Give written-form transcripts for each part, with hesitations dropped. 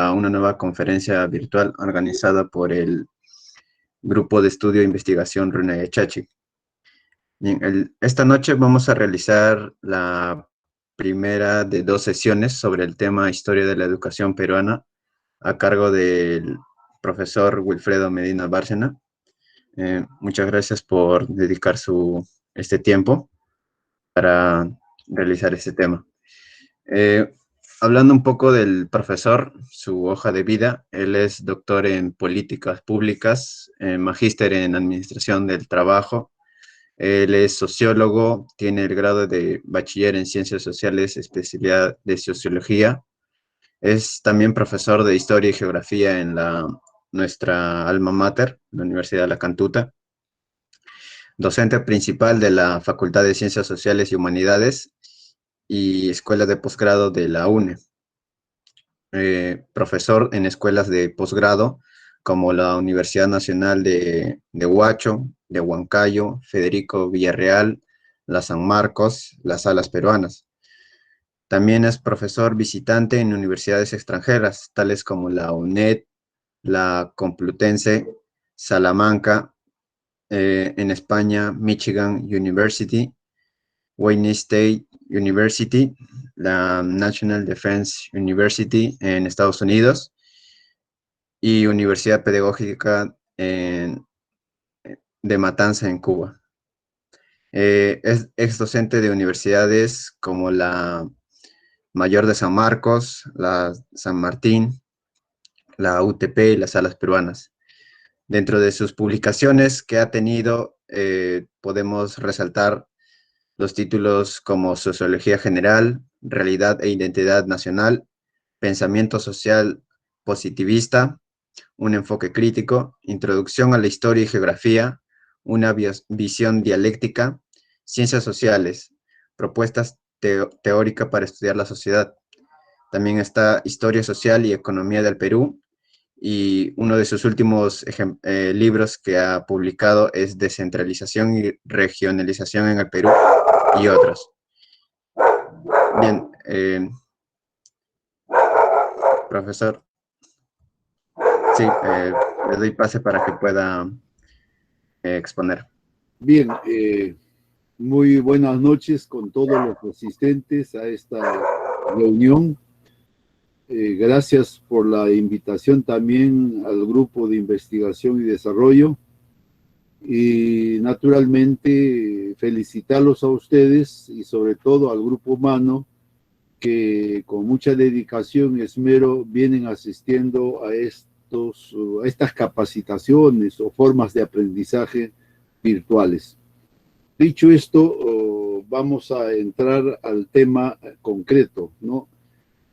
a una nueva conferencia virtual organizada por el Grupo de Estudio e Investigación Runaychachi. Bien, esta noche vamos a realizar la primera de 2 sesiones sobre el tema Historia de la Educación Peruana a cargo del profesor Wilfredo Medina Bárcena. Muchas gracias por dedicar este tiempo para realizar este tema. Hablando un poco del profesor, su hoja de vida, él es doctor en políticas públicas, magíster en administración del trabajo, él es sociólogo, tiene el grado de bachiller en ciencias sociales, especialidad de sociología, es también profesor de historia y geografía en nuestra alma mater, la Universidad de La Cantuta, docente principal de la Facultad de Ciencias Sociales y Humanidades y Escuela de Posgrado de la UNE. Profesor en escuelas de posgrado como la Universidad Nacional de Huacho, de Huancayo, Federico Villarreal, la San Marcos, las Salas Peruanas. También es profesor visitante en universidades extranjeras, tales como la UNED, la Complutense, Salamanca, en España, Michigan University, Wayne State University, la National Defense University en Estados Unidos y Universidad Pedagógica de Matanza en Cuba. Es ex docente de universidades como la Mayor de San Marcos, la San Martín, la UTP y las Salas Peruanas. Dentro de sus publicaciones que ha tenido, podemos resaltar los títulos como Sociología General, Realidad e Identidad Nacional, Pensamiento Social Positivista, un enfoque crítico, Introducción a la Historia y Geografía, una visión dialéctica, Ciencias Sociales, Propuestas teóricas para estudiar la sociedad. También está Historia Social y Economía del Perú, y uno de sus últimos libros que ha publicado es Descentralización y Regionalización en el Perú y otros. Bien, profesor, sí, le doy pase para que pueda exponer. Bien, muy buenas noches con todos los asistentes a esta reunión. Gracias por la invitación también al Grupo de Investigación y Desarrollo. Y naturalmente felicitarlos a ustedes y sobre todo al grupo humano que con mucha dedicación y esmero vienen asistiendo a estas capacitaciones o formas de aprendizaje virtuales. Dicho esto, vamos a entrar al tema concreto, ¿no?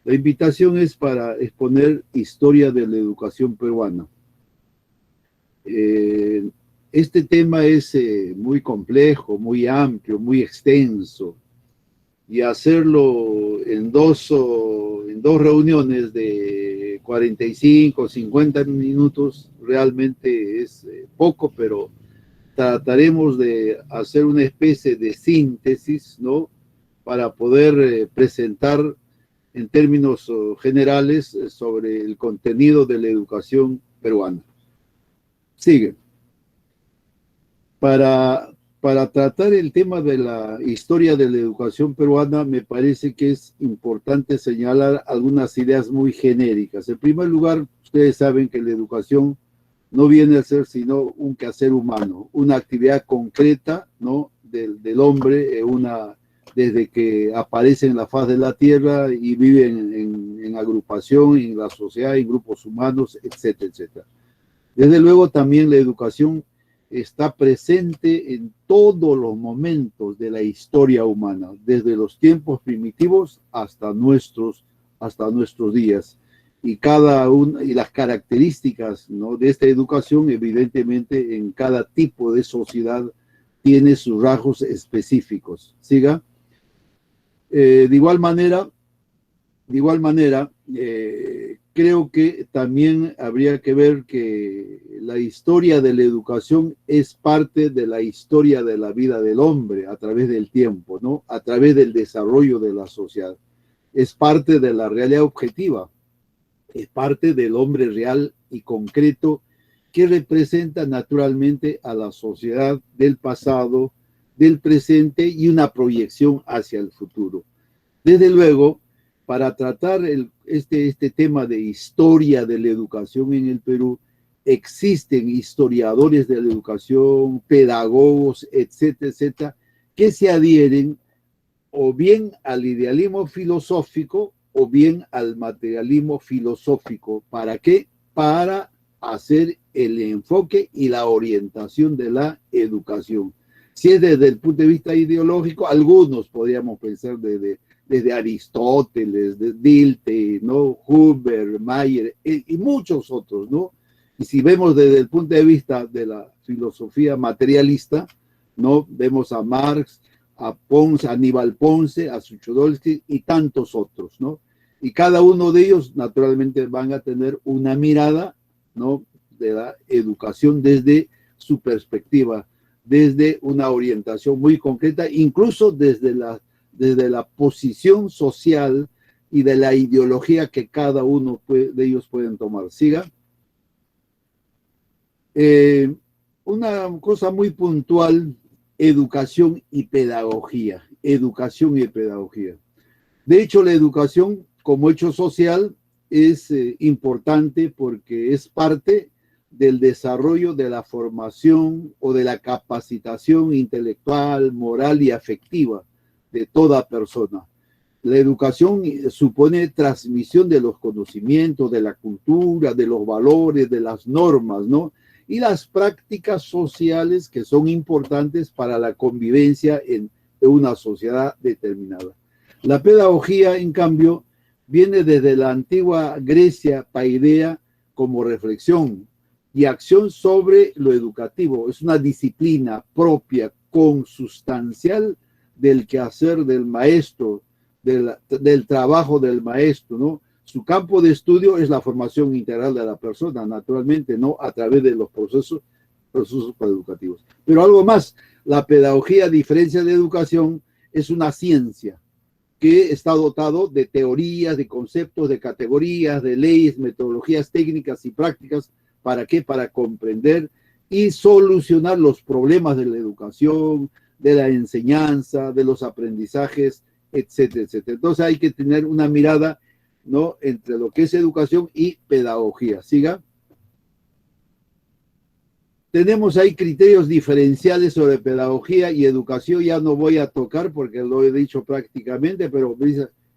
La invitación es para exponer historia de la educación peruana. Este tema es muy complejo, muy amplio, muy extenso, y hacerlo en dos reuniones de 45 o 50 minutos realmente es poco, pero trataremos de hacer una especie de síntesis, ¿no? Para poder presentar en términos generales sobre el contenido de la educación peruana. Sigue. Para tratar el tema de la historia de la educación peruana, me parece que es importante señalar algunas ideas muy genéricas. En primer lugar, ustedes saben que la educación no viene a ser sino un quehacer humano, una actividad concreta, ¿no? del hombre, desde que aparece en la faz de la tierra y vive en agrupación, en la sociedad, en grupos humanos, etcétera, etcétera. Desde luego también la educación está presente en todos los momentos de la historia humana, desde los tiempos primitivos hasta nuestros días. Y y las características, ¿no? de esta educación, evidentemente, en cada tipo de sociedad tiene sus rasgos específicos. ¿Siga? De igual manera, creo que también habría que ver que la historia de la educación es parte de la historia de la vida del hombre a través del tiempo, ¿no? A través del desarrollo de la sociedad. Es parte de la realidad objetiva. es parte del hombre real y concreto que representa naturalmente a la sociedad del pasado, del presente y una proyección hacia el futuro. Desde luego, para tratar este tema de historia de la educación en el Perú, existen historiadores de la educación, pedagogos, etcétera, etcétera, que se adhieren o bien al idealismo filosófico o bien al materialismo filosófico. ¿Para qué? Para hacer el enfoque y la orientación de la educación. Si es desde el punto de vista ideológico, algunos podríamos pensar desde Aristóteles, de Dilthey, ¿no? Huber, Mayer y muchos otros, ¿no? Y si vemos desde el punto de vista de la filosofía materialista, ¿no? Vemos a Marx, a Ponce, a Aníbal Ponce, a Suchodolski y tantos otros, ¿no? Y cada uno de ellos, naturalmente, van a tener una mirada, ¿no? De la educación desde su perspectiva, desde una orientación muy concreta, incluso desde la posición social y de la ideología que cada uno de ellos pueden tomar. Siga. Una cosa muy puntual, educación y pedagogía. Educación y pedagogía. De hecho, la educación como hecho social es importante porque es parte del desarrollo de la formación o de la capacitación intelectual, moral y afectiva de toda persona. La educación supone transmisión de los conocimientos, de la cultura, de los valores, de las normas, ¿no? Y las prácticas sociales que son importantes para la convivencia en una sociedad determinada. La pedagogía, en cambio, viene desde la antigua Grecia paideia como reflexión y acción sobre lo educativo. Es una disciplina propia, consustancial del quehacer del maestro, del trabajo del maestro, ¿no? Su campo de estudio es la formación integral de la persona, naturalmente, ¿no? A través de los procesos educativos. Pero algo más, la pedagogía, a diferencia de educación, es una ciencia que está dotado de teorías, de conceptos, de categorías, de leyes, metodologías técnicas y prácticas. ¿Para qué? Para comprender y solucionar los problemas de la educación, de la enseñanza, de los aprendizajes, etcétera, etcétera. Entonces hay que tener una mirada, ¿no? Entre lo que es educación y pedagogía. Siga. Tenemos ahí criterios diferenciales sobre pedagogía y educación. Ya no voy a tocar porque lo he dicho prácticamente, pero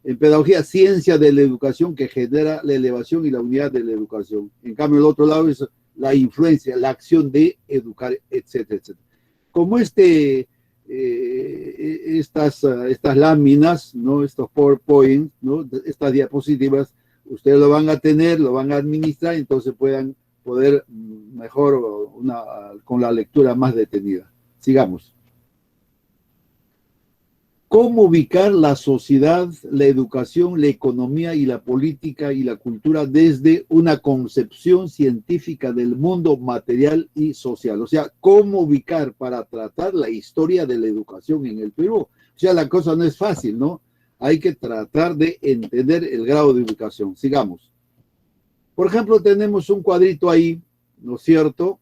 en pedagogía, ciencia de la educación que genera la elevación y la unidad de la educación. En cambio, el otro lado es la influencia, la acción de educar, etcétera, etcétera. Como estas láminas, ¿no? Estos PowerPoint, ¿no? Estas diapositivas, ustedes lo van a tener, lo van a administrar, entonces puedan poder mejor con la lectura más detenida. Sigamos. ¿Cómo ubicar la sociedad, la educación, la economía y la política y la cultura desde una concepción científica del mundo material y social? O sea, ¿cómo ubicar para tratar la historia de la educación en el Perú? O sea, la cosa no es fácil, ¿no? Hay que tratar de entender el grado de ubicación. Sigamos. Por ejemplo, tenemos un cuadrito ahí, ¿no es cierto?,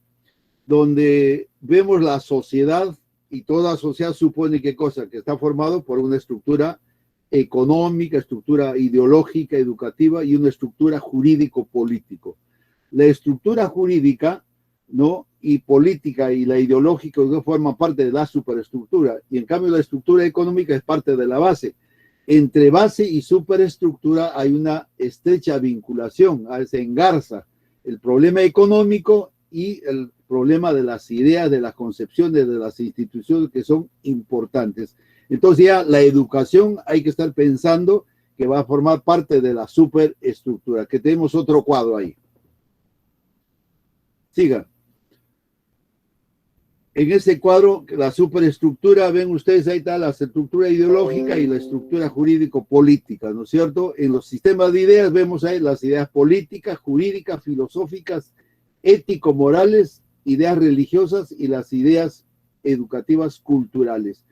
donde vemos la sociedad, y toda sociedad supone qué cosa, que está formado por una estructura económica, estructura ideológica, educativa y una estructura jurídico-político. La estructura jurídica, ¿no?, y política y la ideológica no forman parte de la superestructura, y en cambio la estructura económica es parte de la base. Entre base y superestructura hay una estrecha vinculación, se engarza el problema económico y el problema de las ideas, de las concepciones, de las instituciones que son importantes. Entonces ya la educación hay que estar pensando que va a formar parte de la superestructura, que tenemos otro cuadro ahí. Siga. En ese cuadro, la superestructura, ven ustedes, ahí está la estructura ideológica y la estructura jurídico-política, ¿no es cierto? En los sistemas de ideas vemos ahí las ideas políticas, jurídicas, filosóficas, ético-morales, ideas religiosas y las ideas educativas culturales.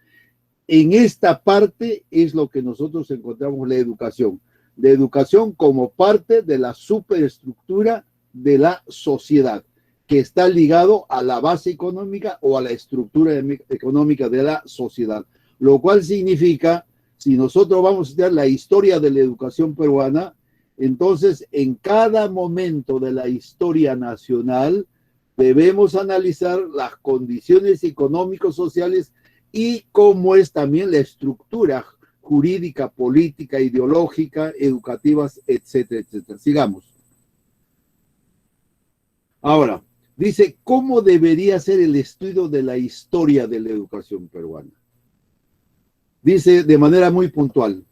En esta parte es lo que nosotros encontramos la educación. de educación como parte de la superestructura de la sociedad, que está ligado a la base económica o a la estructura económica de la sociedad. Lo cual significa, si nosotros vamos a estudiar la historia de la educación peruana, entonces en cada momento de la historia nacional debemos analizar las condiciones económicos sociales y cómo es también la estructura jurídica, política, ideológica, educativas, etcétera, etcétera. Sigamos. Ahora, dice, ¿cómo debería ser el estudio de la historia de la educación peruana? Dice de manera muy puntual,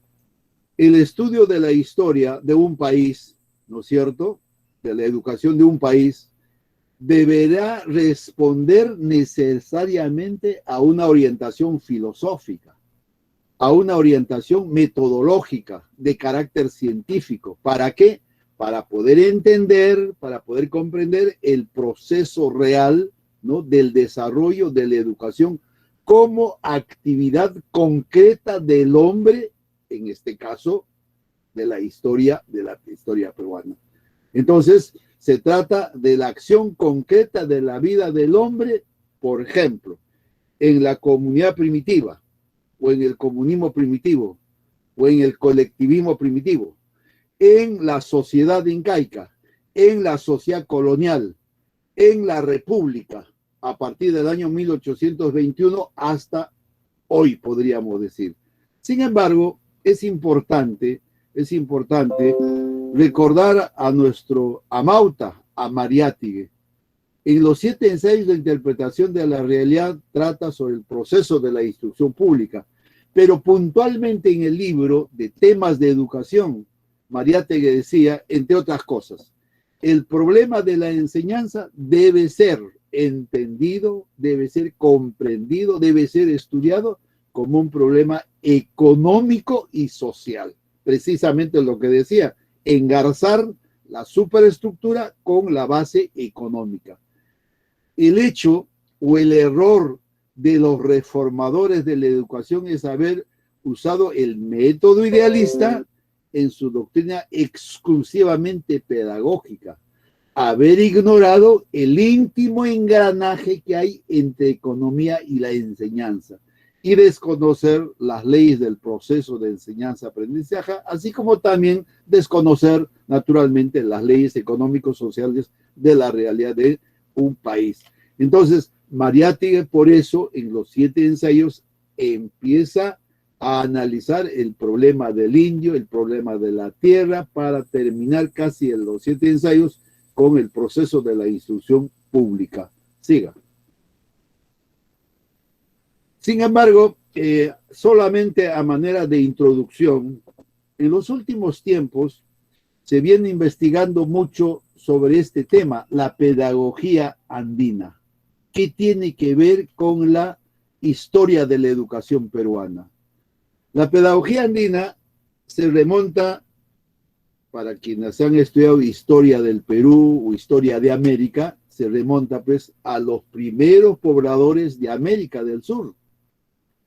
el estudio de la historia de un país, ¿no es cierto?, de la educación de un país, deberá responder necesariamente a una orientación filosófica, a una orientación metodológica de carácter científico. ¿Para qué? Para poder entender, para poder comprender el proceso real, ¿no?, del desarrollo de la educación como actividad concreta del hombre, en este caso, de la historia peruana. Entonces, se trata de la acción concreta de la vida del hombre, por ejemplo, en la comunidad primitiva, o en el comunismo primitivo, o en el colectivismo primitivo, en la sociedad incaica, en la sociedad colonial, en la república, a partir del año 1821 hasta hoy, podríamos decir. Sin embargo, es importante recordar a nuestro amauta, a Mariátegui. En los 7 ensayos de interpretación de la realidad trata sobre el proceso de la instrucción pública, pero puntualmente en el libro de temas de educación, Mariátegui decía, entre otras cosas, el problema de la enseñanza debe ser entendido, debe ser comprendido, debe ser estudiado como un problema económico y social. Precisamente lo que decía, engarzar la superestructura con la base económica. El hecho o el error de los reformadores de la educación es haber usado el método idealista en su doctrina exclusivamente pedagógica, haber ignorado el íntimo engranaje que hay entre economía y la enseñanza y desconocer las leyes del proceso de enseñanza-aprendizaje, así como también desconocer naturalmente las leyes económicos sociales de la realidad de un país. Entonces, Mariátegui, por eso, en los 7 ensayos, empieza a analizar el problema del indio, el problema de la tierra, para terminar casi en los 7 ensayos con el proceso de la instrucción pública. Siga. Sin embargo, solamente a manera de introducción, en los últimos tiempos se viene investigando mucho sobre este tema, la pedagogía andina. ¿Qué tiene que ver con la historia de la educación peruana? La pedagogía andina se remonta, para quienes han estudiado historia del Perú o historia de América, se remonta pues a los primeros pobladores de América del Sur,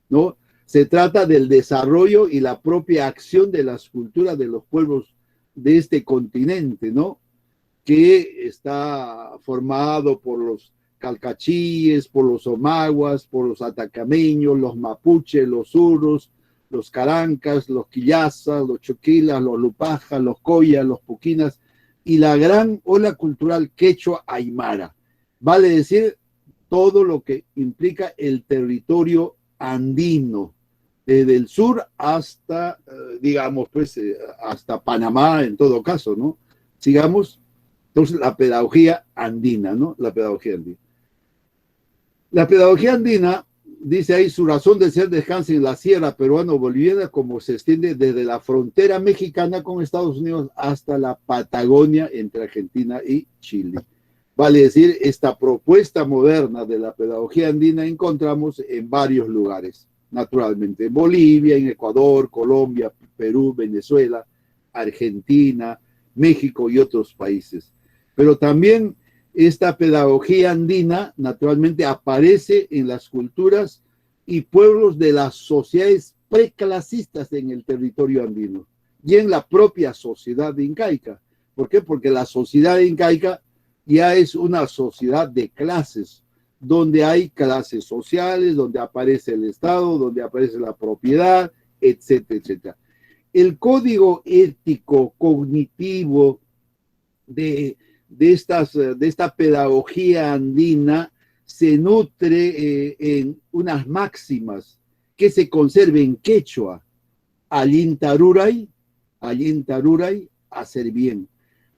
¿no? Se trata del desarrollo y la propia acción de las culturas de los pueblos de este continente, ¿no?, que está formado por los calcachíes, por los omaguas, por los atacameños, los mapuches, los urus, los carancas, los quillazas, los choquilas, los lupajas, los collas, los puquinas y la gran ola cultural quechua aymara. Vale decir, todo lo que implica el territorio andino, desde el sur hasta, digamos, pues, hasta Panamá en todo caso, ¿no? Sigamos. Entonces, la pedagogía andina, ¿no? La pedagogía andina. La pedagogía andina, dice ahí, su razón de ser descansa en la sierra peruano-boliviana, como se extiende desde la frontera mexicana con Estados Unidos hasta la Patagonia entre Argentina y Chile. Vale decir, esta propuesta moderna de la pedagogía andina encontramos en varios lugares, naturalmente, en Bolivia, en Ecuador, Colombia, Perú, Venezuela, Argentina, México y otros países. Pero también esta pedagogía andina naturalmente aparece en las culturas y pueblos de las sociedades preclasistas en el territorio andino. y en la propia sociedad incaica. ¿Por qué? Porque la sociedad incaica ya es una sociedad de clases, donde hay clases sociales, donde aparece el Estado, donde aparece la propiedad, etcétera, etcétera. El código ético cognitivo de esta pedagogía andina se nutre en unas máximas que se conserven en quechua: allintaruray, hacer bien;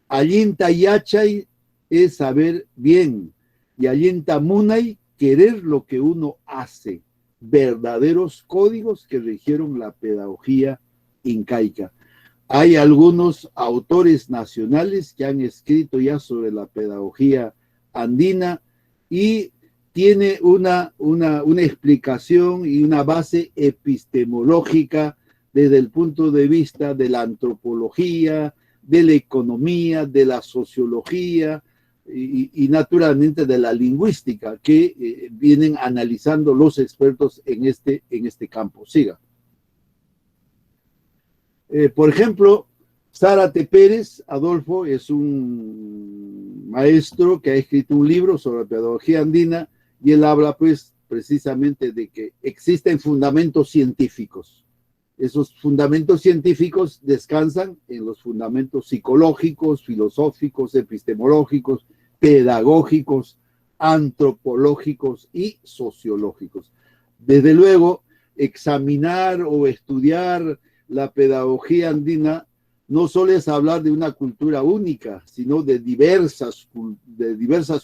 allintayachay es saber bien, y allintamunay, querer lo que uno hace. Verdaderos códigos que rigieron la pedagogía incaica. Hay algunos autores nacionales que han escrito ya sobre la pedagogía andina y tiene una explicación y una base epistemológica desde el punto de vista de la antropología, de la economía, de la sociología y naturalmente de la lingüística que vienen analizando los expertos en este campo. Siga. Por ejemplo, Zárate Pérez, Adolfo, es un maestro que ha escrito un libro sobre la pedagogía andina y él habla pues precisamente de que existen fundamentos científicos. Esos fundamentos científicos descansan en los fundamentos psicológicos, filosóficos, epistemológicos, pedagógicos, antropológicos y sociológicos. Desde luego, examinar o estudiar la pedagogía andina no solo es hablar de una cultura única, sino de diversas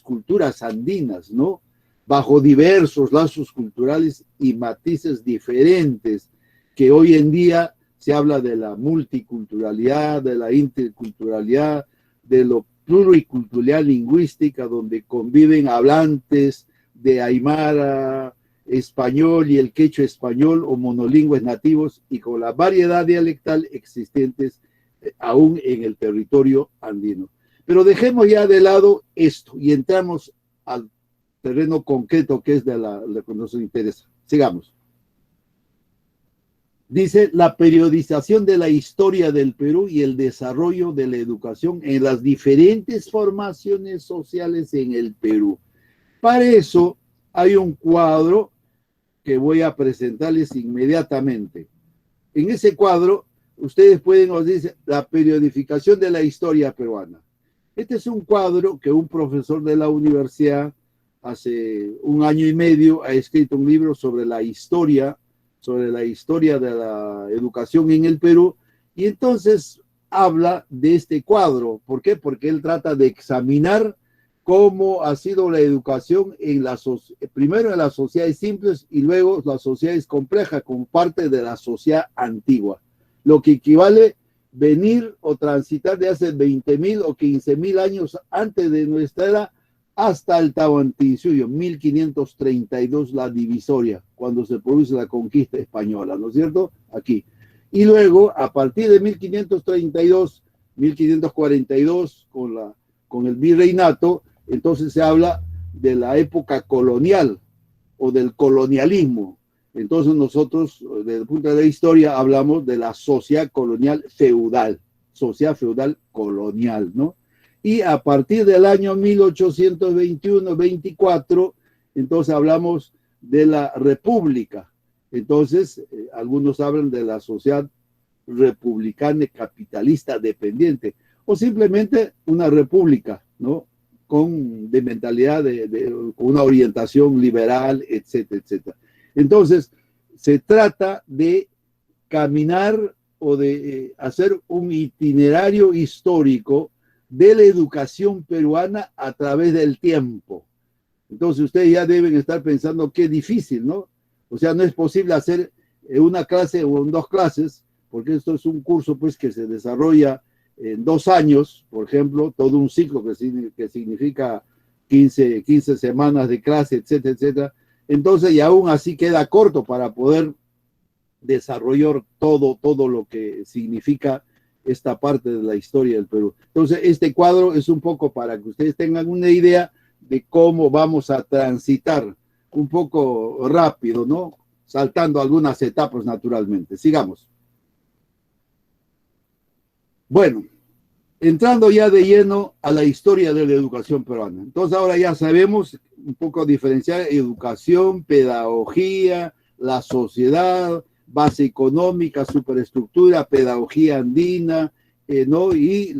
culturas andinas, ¿no? Bajo diversos lazos culturales y matices diferentes, que hoy en día se habla de la multiculturalidad, de la interculturalidad, de lo pluricultural lingüística, donde conviven hablantes de aymara, español y el quechua español o monolingües nativos, y con la variedad dialectal existentes aún en el territorio andino. Pero dejemos ya de lado esto y entramos al terreno concreto que es de lo que nos interesa. Sigamos. Dice: la periodización de la historia del Perú y el desarrollo de la educación en las diferentes formaciones sociales en el Perú. Para eso hay un cuadro que voy a presentarles inmediatamente. En ese cuadro, ustedes pueden, os dice, la periodificación de la historia peruana. Este es un cuadro que un profesor de la universidad hace 1 año y medio ha escrito un libro sobre la historia de la educación en el Perú, y entonces habla de este cuadro. ¿Por qué? Porque él trata de examinar cómo ha sido la educación primero en las sociedades simples y luego las sociedades complejas como parte de la sociedad antigua, lo que equivale venir o transitar de hace 20.000 o 15.000 años antes de nuestra era hasta el Tahuantinsuyo, 1532, la divisoria, cuando se produce la conquista española, ¿no es cierto? Aquí. Y luego, a partir de 1532, 1542, con el virreinato, entonces se habla de la época colonial o del colonialismo. Entonces nosotros, desde el punto de la historia, hablamos de la sociedad colonial feudal, sociedad feudal colonial, ¿no? Y a partir del año 1821-24, entonces hablamos de la república. Entonces, algunos hablan de la sociedad republicana capitalista dependiente, o simplemente una república, ¿no? De mentalidad, con una orientación liberal, etcétera, etcétera. Entonces, se trata de caminar o de hacer un itinerario histórico de la educación peruana a través del tiempo. Entonces ustedes ya deben estar pensando qué difícil, ¿no? O sea, no es posible hacer una clase o en 2 clases, porque esto es un curso pues que se desarrolla en 2 años, por ejemplo, todo un ciclo que significa 15 semanas de clase, etcétera, etcétera. Entonces, y aún así queda corto para poder desarrollar todo lo que significa esta parte de la historia del Perú. Entonces, este cuadro es un poco para que ustedes tengan una idea de cómo vamos a transitar un poco rápido, ¿no? Saltando algunas etapas naturalmente. Sigamos. Bueno, entrando ya de lleno a la historia de la educación peruana. Entonces ahora ya sabemos un poco diferenciar educación, pedagogía, la sociedad, base económica, superestructura, pedagogía andina, ¿no? Y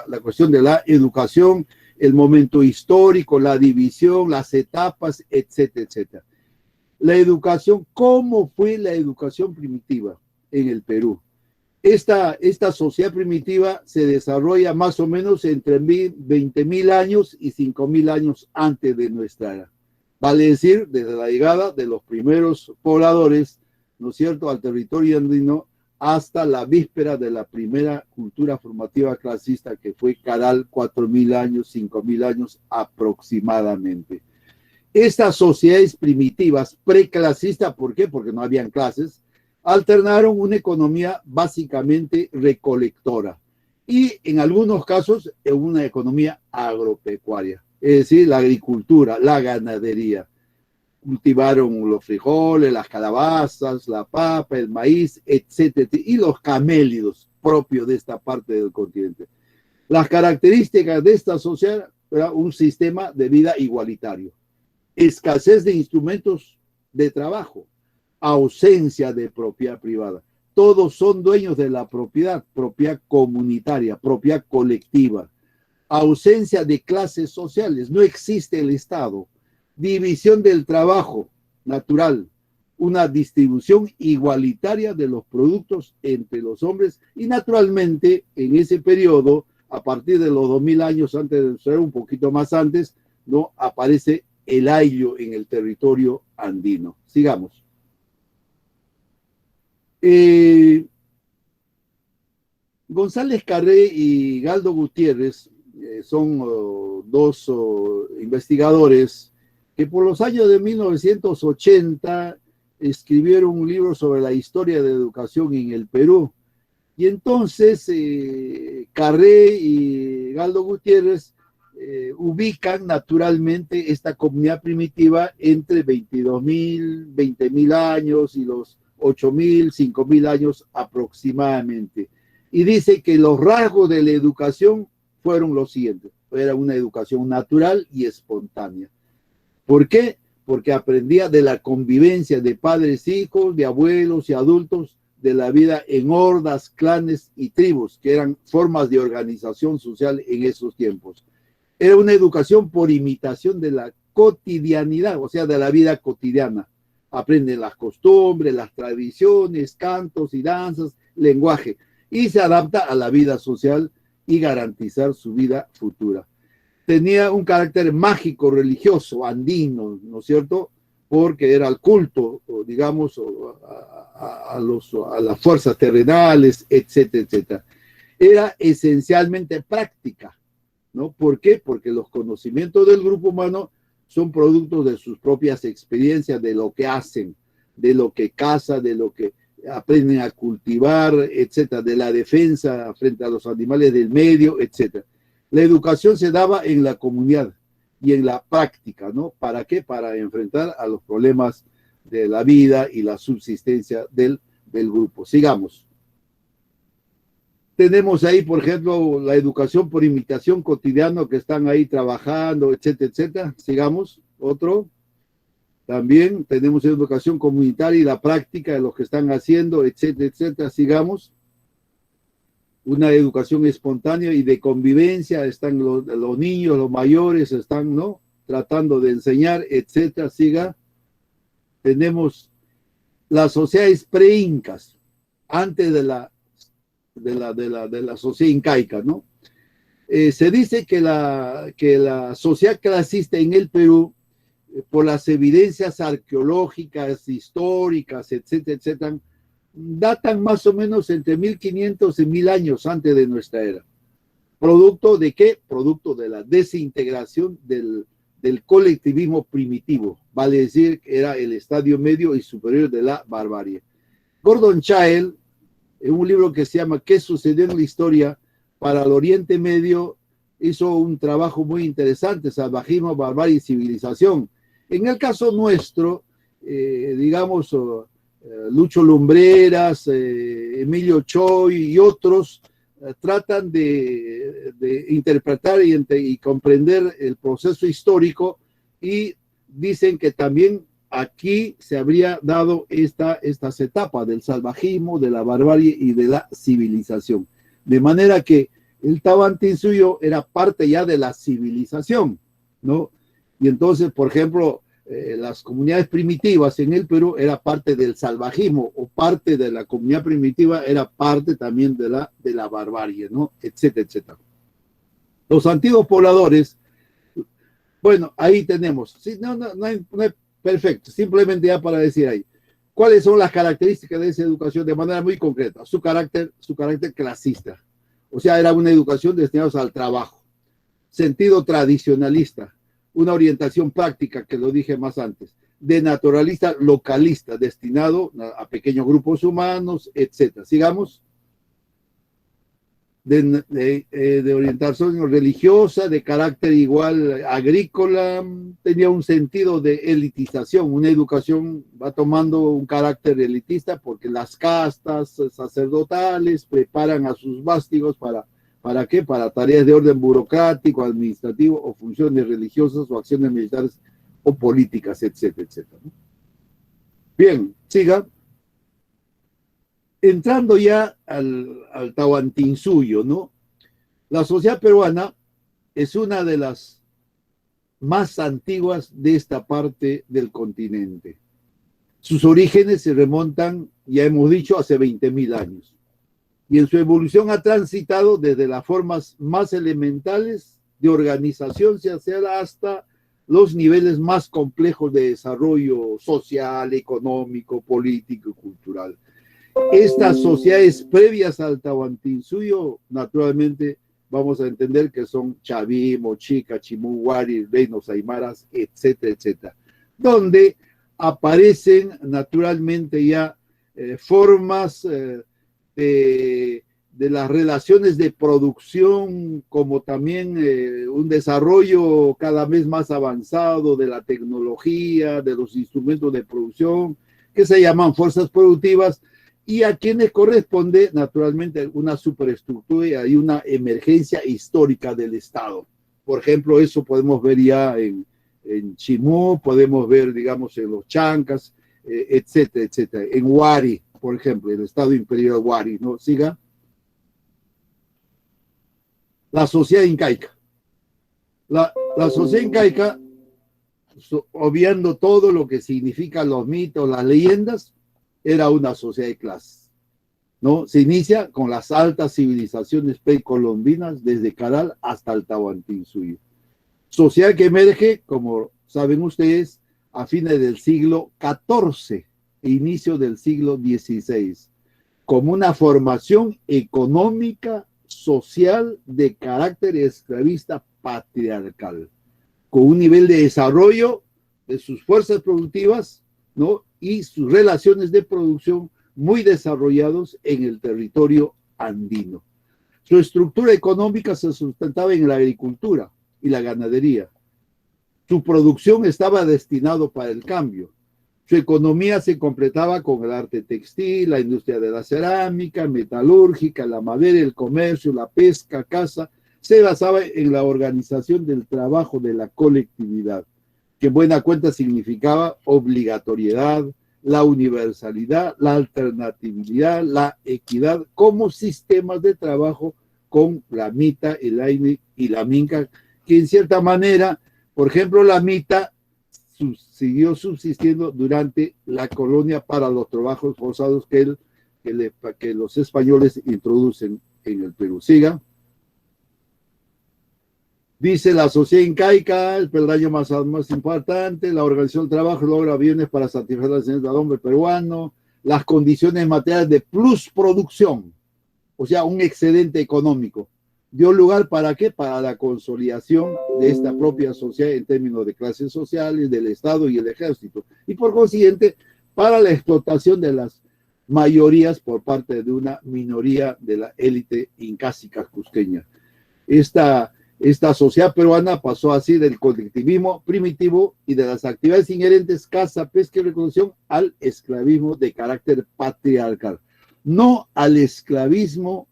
la cuestión de la educación, el momento histórico, la división, las etapas, etcétera, etcétera. La educación, ¿cómo fue la educación primitiva en el Perú? Esta sociedad primitiva se desarrolla más o menos entre 20.000 años y 5.000 años antes de nuestra era. Vale decir, desde la llegada de los primeros pobladores, ¿no es cierto?, al territorio andino, hasta la víspera de la primera cultura formativa clasista, que fue Caral, 4.000 años, 5.000 años aproximadamente. Estas sociedades primitivas, preclasistas, ¿por qué? Porque no habían clases, alternaron una economía básicamente recolectora y en algunos casos una economía agropecuaria, es decir, la agricultura, la ganadería. Cultivaron los frijoles, las calabazas, la papa, el maíz, etcétera, y los camélidos propios de esta parte del continente. Las características de esta sociedad era un sistema de vida igualitario, escasez de instrumentos de trabajo, ausencia de propiedad privada. Todos son dueños de la propiedad comunitaria, propiedad colectiva. Ausencia de clases sociales, no existe el Estado. División del trabajo natural, una distribución igualitaria de los productos entre los hombres y naturalmente en ese periodo, a partir de los 2000 años antes de ser un poquito más antes, ¿no?, aparece el ayllo en el territorio andino. Sigamos. González Carré y Galdo Gutiérrez son dos investigadores que por los años de 1980 escribieron un libro sobre la historia de la educación en el Perú. Y entonces Carré y Galdo Gutiérrez ubican naturalmente esta comunidad primitiva entre 22.000, 20.000 años y los 8.000, 5.000 años aproximadamente. Y dice que los rasgos de la educación fueron los siguientes. Era una educación natural y espontánea. ¿Por qué? Porque aprendía de la convivencia de padres, hijos, de abuelos y adultos, de la vida en hordas, clanes y tribus, que eran formas de organización social en esos tiempos. Era una educación por imitación de la cotidianidad, o sea, de la vida cotidiana. Aprenden las costumbres, las tradiciones, cantos y danzas, lenguaje, y se adapta a la vida social y garantizar su vida futura. Tenía un carácter mágico, religioso, andino, ¿no es cierto?, porque era el culto, digamos, a las fuerzas terrenales, etcétera, etcétera. Era esencialmente práctica, ¿no? ¿Por qué? Porque los conocimientos del grupo humano son productos de sus propias experiencias, de lo que hacen, de lo que cazan, de lo que aprenden a cultivar, etcétera, de la defensa frente a los animales del medio, etcétera. La educación se daba en la comunidad y en la práctica, ¿no? ¿Para qué? Para enfrentar a los problemas de la vida y la subsistencia del grupo. Sigamos. Tenemos ahí, por ejemplo, la educación por imitación cotidiana, que están ahí trabajando, etcétera, etcétera. Sigamos. Otro. También tenemos educación comunitaria y la práctica de lo que están haciendo, etcétera, etcétera. Sigamos. Una educación espontánea y de convivencia, están los niños, los mayores, están, ¿no?, tratando de enseñar, etcétera. Siga. Tenemos las sociedades pre-incas, antes de la sociedad incaica, ¿no? Se dice que la sociedad clasista en el Perú, por las evidencias arqueológicas, históricas, etcétera, etcétera, datan más o menos entre 1500 y 1000 años antes de nuestra era. ¿Producto de qué? Producto de la desintegración del colectivismo primitivo, vale decir que era el estadio medio y superior de la barbarie. Gordon Childe, en un libro que se llama ¿Qué sucedió en la historia para el Oriente Medio?, hizo un trabajo muy interesante, salvajismo, barbarie y civilización. En el caso nuestro, digamos, Lucho Lumbreras, Emilio Choi y otros tratan de interpretar y comprender el proceso histórico y dicen que también aquí se habría dado estas etapas del salvajismo, de la barbarie y de la civilización. De manera que el Tahuantinsuyo era parte ya de la civilización, ¿no? Y entonces, por ejemplo, las comunidades primitivas en el Perú era parte del salvajismo, o parte de la comunidad primitiva era parte también de la barbarie, ¿no? Etcétera, etcétera. Los antiguos pobladores, bueno, ahí tenemos, sí, no hay perfecto, simplemente ya para decir ahí, ¿cuáles son las características de esa educación de manera muy concreta? Su carácter clasista, o sea, era una educación destinada al trabajo, sentido tradicionalista, una orientación práctica, que lo dije más antes, de naturalista localista, destinado a pequeños grupos humanos, etc. Sigamos. De orientación religiosa, de carácter igual agrícola, tenía un sentido de elitización, una educación va tomando un carácter elitista porque las castas sacerdotales preparan a sus vástigos ¿para qué? Para tareas de orden burocrático, administrativo o funciones religiosas o acciones militares o políticas, etcétera, etcétera. Bien, siga. Entrando ya al Tahuantinsuyo, ¿no? La sociedad peruana es una de las más antiguas de esta parte del continente. Sus orígenes se remontan, ya hemos dicho, hace 20.000 años. Y en su evolución ha transitado desde las formas más elementales de organización social hasta los niveles más complejos de desarrollo social, económico, político y cultural. Estas sociedades previas al Tahuantinsuyo, naturalmente, vamos a entender que son Chaví, Mochica, Chimú, Huari, reinos aymaras, etcétera, etcétera, donde aparecen naturalmente ya formas de las relaciones de producción, como también un desarrollo cada vez más avanzado de la tecnología, de los instrumentos de producción, que se llaman fuerzas productivas, y a quienes corresponde naturalmente una superestructura y una emergencia histórica del Estado. Por ejemplo, eso podemos ver ya en Chimú, podemos ver, digamos, en los Chancas, etcétera, etcétera. En Huari, por ejemplo, el Estado Imperial Huari, ¿no? Siga. La sociedad incaica. La sociedad incaica, obviando todo lo que significan los mitos, las leyendas, era una sociedad de clases, ¿no? Se inicia con las altas civilizaciones precolombinas desde Caral hasta el Tahuantinsuyo. Sociedad que emerge, como saben ustedes, a fines del siglo XIV e inicio del siglo XVI, como una formación económica, social, de carácter esclavista patriarcal, con un nivel de desarrollo de sus fuerzas productivas, ¿no? Y sus relaciones de producción muy desarrollados en el territorio andino. Su estructura económica se sustentaba en la agricultura y la ganadería. Su producción estaba destinado para el cambio. Su economía se completaba con el arte textil, la industria de la cerámica, metalúrgica, la madera, el comercio, la pesca, caza. Se basaba en la organización del trabajo de la colectividad, que en buena cuenta significaba obligatoriedad, la universalidad, la alternatividad, la equidad como sistemas de trabajo con la mita, el aine y la minca, que en cierta manera, por ejemplo, la mita siguió subsistiendo durante la colonia para los trabajos forzados que los españoles introducen en el Perú. Siga. Dice la sociedad incaica, el peldaño más importante, la organización del trabajo logra bienes para satisfacer las necesidades del hombre peruano, las condiciones materiales de plusproducción, o sea, un excedente económico, dio lugar ¿para qué? Para la consolidación de esta propia sociedad en términos de clases sociales, del Estado y el ejército, y por consiguiente, para la explotación de las mayorías por parte de una minoría de la élite incásica cusqueña. Esta sociedad peruana pasó así del colectivismo primitivo y de las actividades inherentes, caza, pesca y recolección, al esclavismo de carácter patriarcal. No al esclavismo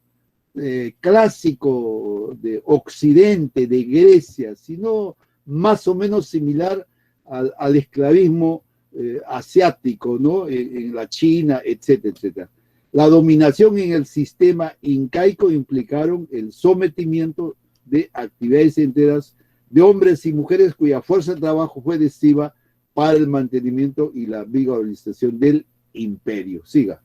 clásico de Occidente, de Grecia, sino más o menos similar al esclavismo asiático, ¿no? En la China, etcétera, etcétera. La dominación en el sistema incaico implicaron el sometimiento de actividades enteras de hombres y mujeres cuya fuerza de trabajo fue decisiva para el mantenimiento y la vigorización del imperio. Siga.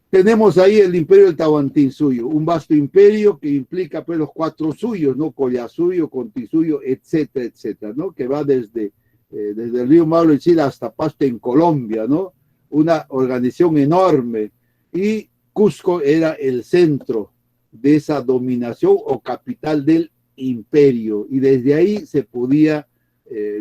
Tenemos ahí el imperio del Tahuantinsuyo, un vasto imperio que implica pues los cuatro suyos, ¿no? Collasuyo, Continsuyo, etcétera, etcétera, ¿no? Que va desde el río Maule en Chile hasta Pasto en Colombia, ¿no? Una organización enorme. Y Cusco era el centro de esa dominación o capital del imperio. Y desde ahí se podía,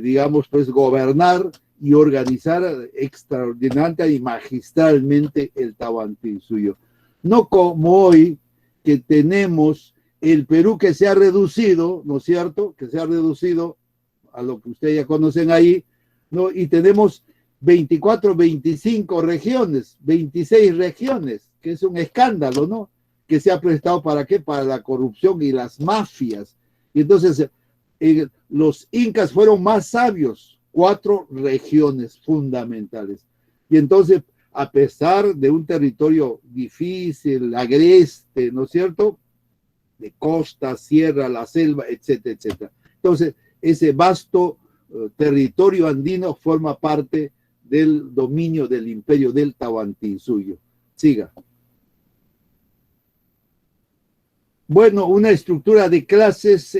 digamos, pues gobernar y organizar extraordinariamente y magistralmente el Tahuantinsuyo. No como hoy que tenemos el Perú que se ha reducido, ¿no es cierto? Que se ha reducido a lo que ustedes ya conocen ahí, ¿no? Y tenemos 24, 25 regiones, 26 regiones, que es un escándalo, ¿no? Que se ha prestado para qué? Para la corrupción y las mafias. Y entonces los incas fueron más sabios, 4 regiones fundamentales. Y entonces, a pesar de un territorio difícil, agreste, ¿no es cierto? De costa, sierra, la selva, etcétera, etcétera. Entonces, ese vasto territorio andino forma parte del dominio del imperio del Tahuantinsuyo. Siga. Bueno, una estructura de clases,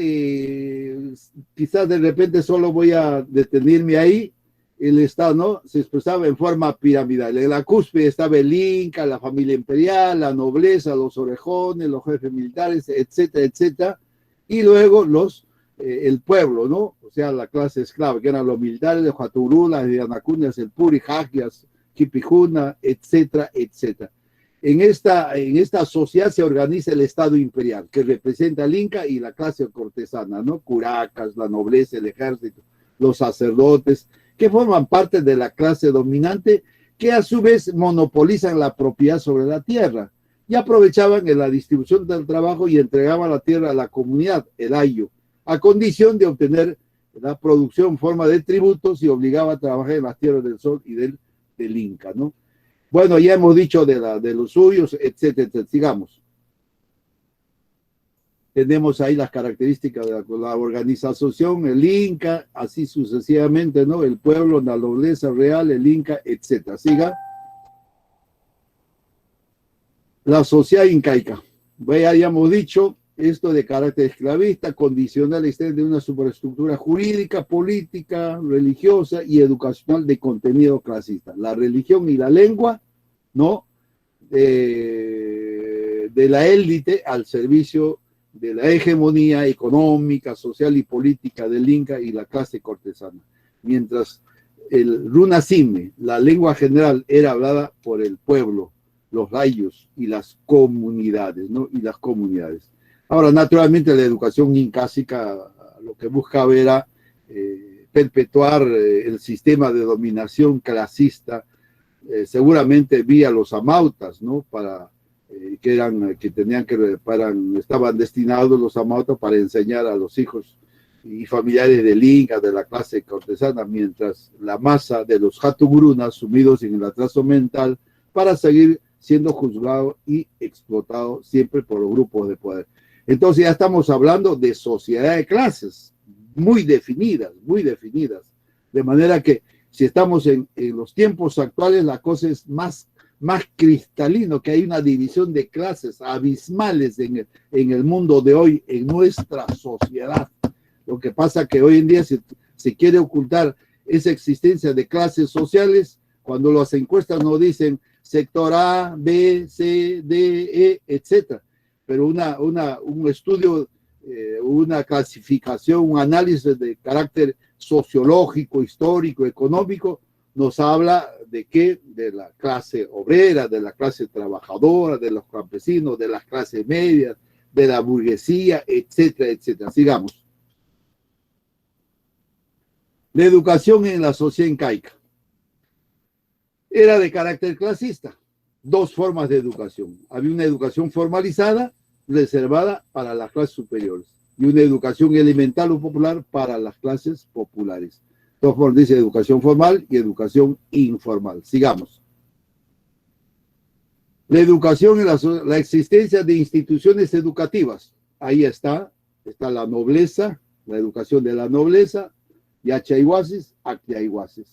quizás de repente solo voy a detenerme ahí. El Estado, ¿no? Se expresaba en forma piramidal. En la cúspide estaba el Inca, la familia imperial, la nobleza, los orejones, los jefes militares, etcétera, etcétera. Y luego el pueblo, ¿no? O sea, la clase esclava, que eran los militares de Huaturú, las de Anacunas, el Puri, Jaquias, Quipijuna, etcétera, etcétera. En esta sociedad se organiza el Estado imperial, que representa al Inca y la clase cortesana, ¿no? Curacas, la nobleza, el ejército, los sacerdotes, que forman parte de la clase dominante, que a su vez monopolizan la propiedad sobre la tierra y aprovechaban en la distribución del trabajo y entregaban la tierra a la comunidad, el ayo, a condición de obtener la producción en forma de tributos y obligaba a trabajar en las tierras del sol y del Inca, ¿no? Bueno, ya hemos dicho de los suyos, etcétera, etcétera. Sigamos. Tenemos ahí las características de la organización, el Inca, así sucesivamente, ¿no? El pueblo, la nobleza real, el Inca, etcétera. Siga. La sociedad incaica. Ya hemos dicho esto de carácter esclavista, condicional externo de una superestructura jurídica, política, religiosa y educacional de contenido clasista. La religión y la lengua, ¿no? De la élite al servicio de la hegemonía económica, social y política del Inca y la clase cortesana. Mientras el runasime, la lengua general, era hablada por el pueblo, los rayos y las comunidades, ¿no? Y las comunidades. Ahora, naturalmente, la educación incásica lo que buscaba era perpetuar el sistema de dominación clasista, seguramente vía los amautas, ¿no? Estaban destinados los amautas para enseñar a los hijos y familiares del Inca, de la clase cortesana, mientras la masa de los Hatugurunas sumidos en el atraso mental para seguir siendo juzgado y explotado siempre por los grupos de poder. Entonces ya estamos hablando de sociedad de clases muy definidas, de manera que si estamos en los tiempos actuales, la cosa es más cristalino, que hay una división de clases abismales en el mundo de hoy, en nuestra sociedad. Lo que pasa que hoy en día se quiere ocultar esa existencia de clases sociales cuando las encuestas nos dicen sector A, B, C, D, E, etcétera. Pero un estudio, una clasificación, un análisis de carácter sociológico, histórico, económico, nos habla de qué, de la clase obrera, de la clase trabajadora, de los campesinos, de las clases medias, de la burguesía, etcétera, etcétera. Sigamos. La educación en la sociedad incaica era de carácter clasista. dos formas de educación. Había una educación formalizada, reservada para las clases superiores, y una educación elemental o popular para las clases populares. Entonces, dice educación formal y educación informal. Sigamos. La educación y la existencia de instituciones educativas. Ahí está la nobleza, la educación de la nobleza, Yachaiguasis, Actiaiguasis,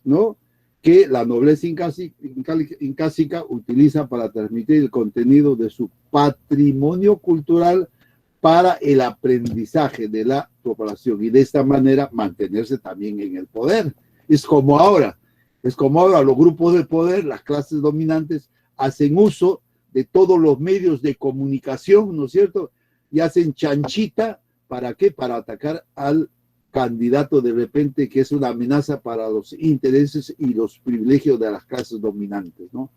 ¿no? Que la nobleza incásica utiliza para transmitir el contenido de su patrimonio cultural para el aprendizaje de la población y de esta manera mantenerse también en el poder. Es como ahora los grupos de poder, las clases dominantes, hacen uso de todos los medios de comunicación, ¿no es cierto? Y hacen chanchita, ¿para qué? Para atacar al candidato de repente que es una amenaza para los intereses y los privilegios de las clases dominantes, ¿no?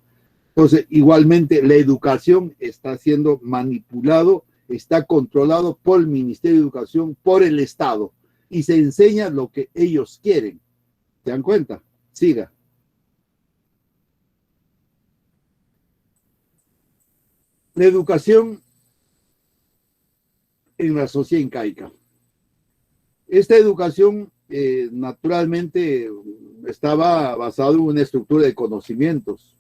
Entonces, igualmente, la educación está siendo manipulado, está controlado por el Ministerio de Educación, por el Estado, y se enseña lo que ellos quieren. ¿Se dan cuenta? Siga. La educación en la sociedad incaica. Esta educación naturalmente estaba basada en una estructura de conocimientos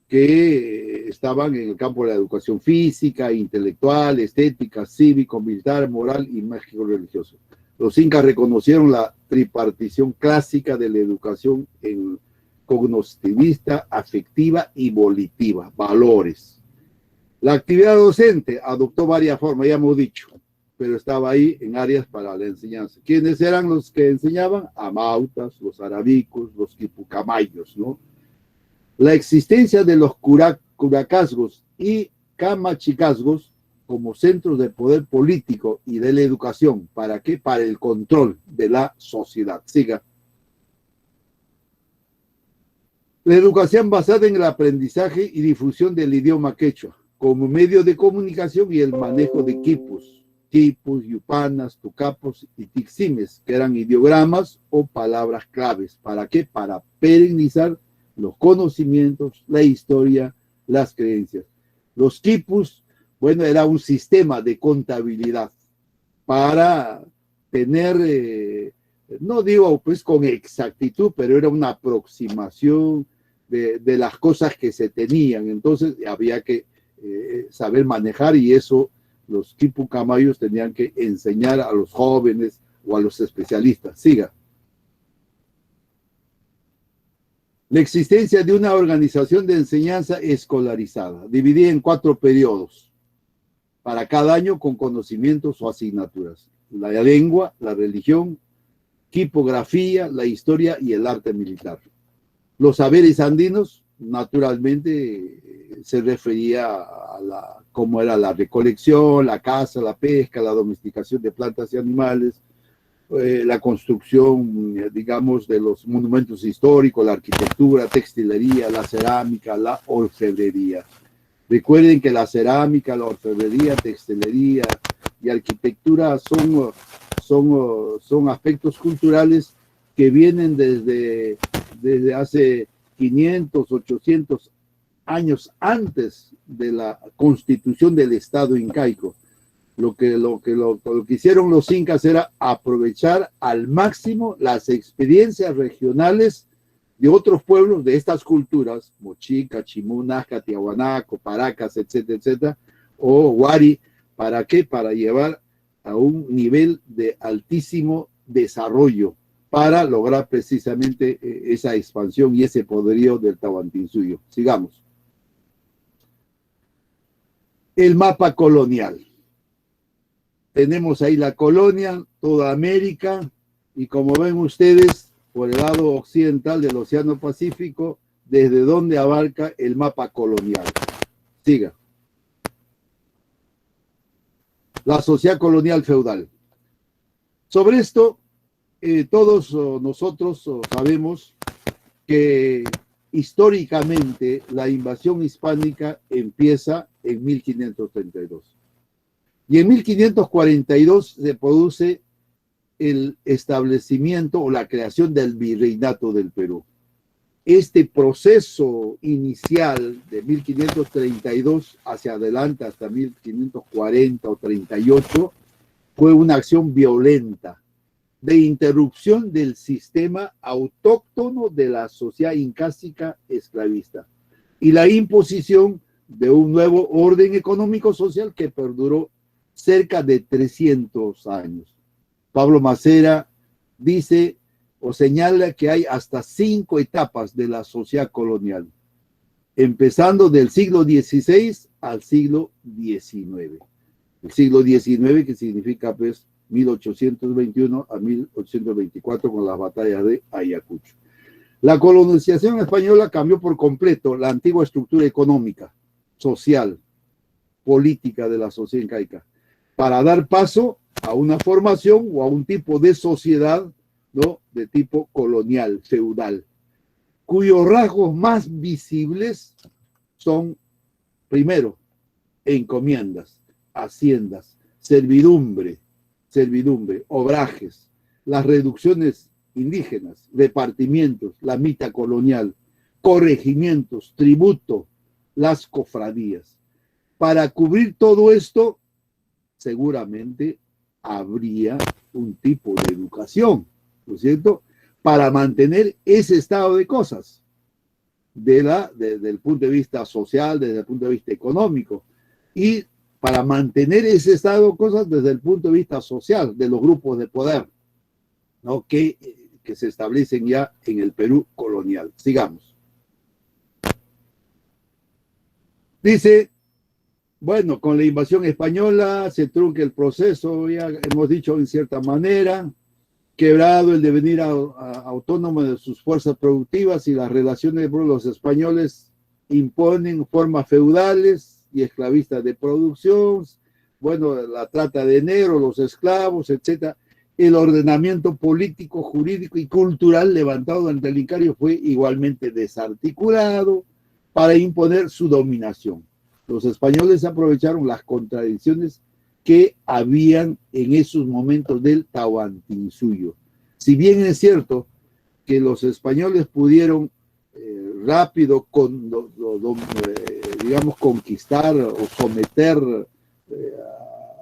que estaban en el campo de la educación física, intelectual, estética, cívico, militar, moral y mágico-religioso. Los incas reconocieron la tripartición clásica de la educación en cognitivista, afectiva y volitiva, valores. La actividad docente adoptó varias formas, ya hemos dicho, pero estaba ahí en áreas para la enseñanza. ¿Quiénes eran los que enseñaban? Amautas, los arabicos, los quipucamayos, ¿no? La existencia de los curacazgos y camachicazgos como centros de poder político y de la educación. ¿Para qué? Para el control de la sociedad. Siga. La educación basada en el aprendizaje y difusión del idioma quechua como medio de comunicación y el manejo de quipus, yupanas, tucapos y tiximes, que eran ideogramas o palabras claves. ¿Para qué? Para perennizar los conocimientos, la historia, las creencias. Los quipus, bueno, era un sistema de contabilidad para tener, no digo pues con exactitud, pero era una aproximación de las cosas que se tenían. Entonces había que saber manejar y eso los quipucamayos tenían que enseñar a los jóvenes o a los especialistas. Siga. La existencia de una organización de enseñanza escolarizada, dividida en 4 periodos, para cada año con conocimientos o asignaturas. La lengua, la religión, quipografía, la historia y el arte militar. Los saberes andinos, naturalmente, se refería a cómo era la recolección, la caza, la pesca, la domesticación de plantas y animales, la construcción, digamos, de los monumentos históricos, la arquitectura, textilería, la cerámica, la orfebrería. Recuerden que la cerámica, la orfebrería, textilería y arquitectura son aspectos culturales que vienen desde hace 500, 800 años antes de la constitución del Estado incaico. Lo que hicieron los incas era aprovechar al máximo las experiencias regionales de otros pueblos de estas culturas, Mochica, Chimú, Nazca, Tiahuanaco, Paracas, etcétera, etcétera, o Huari. ¿Para qué? Para llevar a un nivel de altísimo desarrollo para lograr precisamente esa expansión y ese poderío del Tahuantinsuyo. Sigamos. El mapa colonial. Tenemos ahí la colonia, toda América, y como ven ustedes, por el lado occidental del Océano Pacífico, desde donde abarca el mapa colonial. Siga. La sociedad colonial feudal. Sobre esto, todos nosotros sabemos que históricamente la invasión hispánica empieza en 1532. Y en 1542 se produce el establecimiento o la creación del virreinato del Perú. este proceso inicial de 1532 hacia adelante hasta 1540 o 38 fue una acción violenta de interrupción del sistema autóctono de la sociedad incásica esclavista y la imposición de un nuevo orden económico-social que perduró cerca de 300 años. Pablo Macera dice o señala que hay hasta 5 etapas de la sociedad colonial, empezando del siglo XVI al siglo XIX. El siglo XIX, que significa pues 1821 a 1824 con las batallas de Ayacucho. La colonización española cambió por completo la antigua estructura económica, social, política de la sociedad incaica, para dar paso a una formación o a un tipo de sociedad, ¿no?, de tipo colonial, feudal, cuyos rasgos más visibles son, primero, encomiendas, haciendas, servidumbre, obrajes, las reducciones indígenas, repartimientos, la mitad colonial, corregimientos, tributo, las cofradías. Para cubrir todo esto, seguramente habría un tipo de educación, ¿no es cierto?, para mantener ese estado de cosas, desde el punto de vista social, desde el punto de vista económico, y para mantener ese estado de cosas desde el punto de vista social, de los grupos de poder, ¿no?, que se establecen ya en el Perú colonial. Sigamos. Dice, bueno, con la invasión española se trunca el proceso, ya hemos dicho en cierta manera, quebrado el devenir autónomo de sus fuerzas productivas y las relaciones con los españoles imponen formas feudales y esclavistas de producción, bueno, la trata de negros, los esclavos, etcétera. El ordenamiento político, jurídico y cultural levantado durante el Incario fue igualmente desarticulado para imponer su dominación. Los españoles aprovecharon las contradicciones que habían en esos momentos del Tahuantinsuyo. Si bien es cierto que los españoles pudieron rápido digamos, conquistar o someter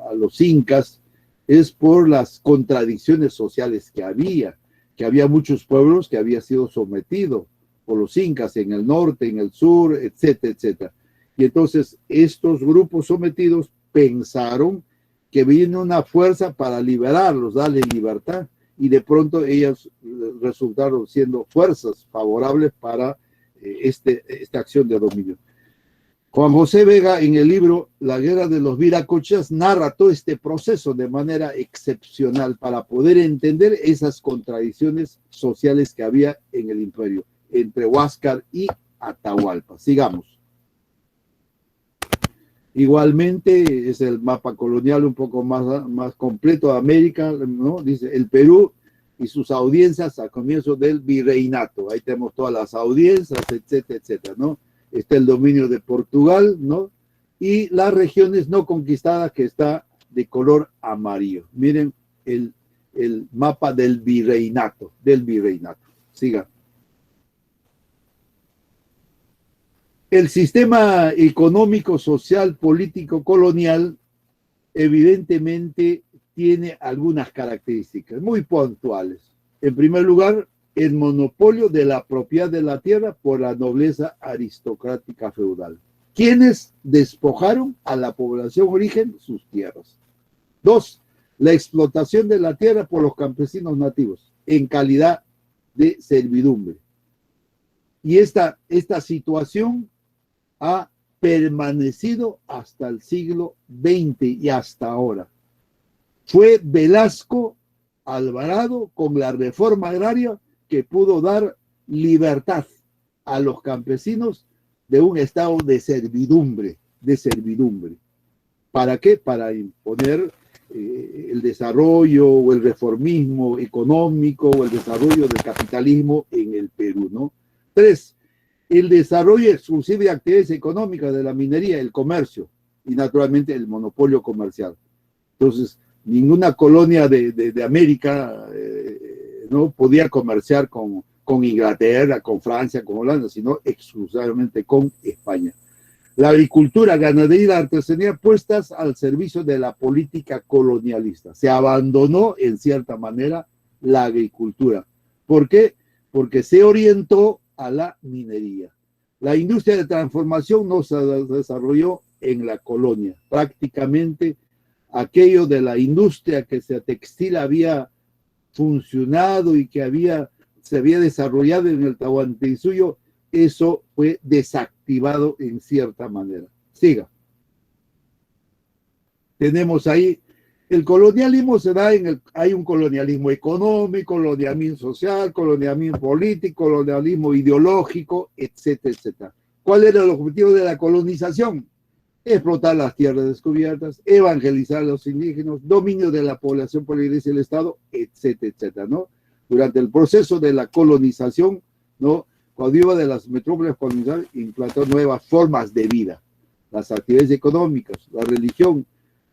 a los incas, es por las contradicciones sociales que había muchos pueblos que habían sido sometidos por los incas en el norte, en el sur, etcétera, etcétera. Y entonces estos grupos sometidos pensaron que viene una fuerza para liberarlos, darle libertad, y de pronto ellos resultaron siendo fuerzas favorables para esta acción de dominio. Juan José Vega, en el libro La Guerra de los Viracochas, narra todo este proceso de manera excepcional para poder entender esas contradicciones sociales que había en el imperio, entre Huáscar y Atahualpa. Sigamos. Igualmente es el mapa colonial un poco más completo de América, ¿no? Dice el Perú y sus audiencias a comienzo del virreinato. Ahí tenemos todas las audiencias, etcétera, etcétera, ¿no? Está el dominio de Portugal, ¿no? Y las regiones no conquistadas, que está de color amarillo. Miren el mapa del virreinato. Siga. El sistema económico, social, político, colonial, evidentemente tiene algunas características muy puntuales. En primer lugar, el monopolio de la propiedad de la tierra por la nobleza aristocrática feudal, quienes despojaron a la población origen sus tierras. 2. La explotación de la tierra por los campesinos nativos en calidad de servidumbre. Y esta situación ha permanecido hasta el siglo XX y hasta ahora. Fue Velasco Alvarado con la reforma agraria que pudo dar libertad a los campesinos de un estado de servidumbre. ¿Para qué? Para imponer el desarrollo o el reformismo económico o el desarrollo del capitalismo en el Perú, ¿no? 3. El desarrollo exclusivo de actividades económicas de la minería, el comercio y naturalmente el monopolio comercial. Entonces, ninguna colonia de América no podía comerciar con con Inglaterra, con Francia, con Holanda, sino exclusivamente con España. La agricultura, ganadería y la artesanía puestas al servicio de la política colonialista. Se abandonó, en cierta manera, la agricultura. ¿Por qué? Porque se orientó a la minería. La industria de transformación no se desarrolló en la colonia. Prácticamente aquello de la industria que se textil había funcionado y que se había desarrollado en el Tahuantinsuyo, eso fue desactivado en cierta manera. Siga. Tenemos ahí, el colonialismo se da hay un colonialismo económico, colonialismo social, colonialismo político, colonialismo ideológico, etcétera, etcétera. ¿Cuál era el objetivo de la colonización? Explotar las tierras descubiertas, evangelizar a los indígenas, dominio de la población por la Iglesia y el Estado, etcétera, etcétera, ¿no? Durante el proceso de la colonización, ¿no? Cuando iba de las metrópolis colonizadas, implantó nuevas formas de vida. Las actividades económicas, la religión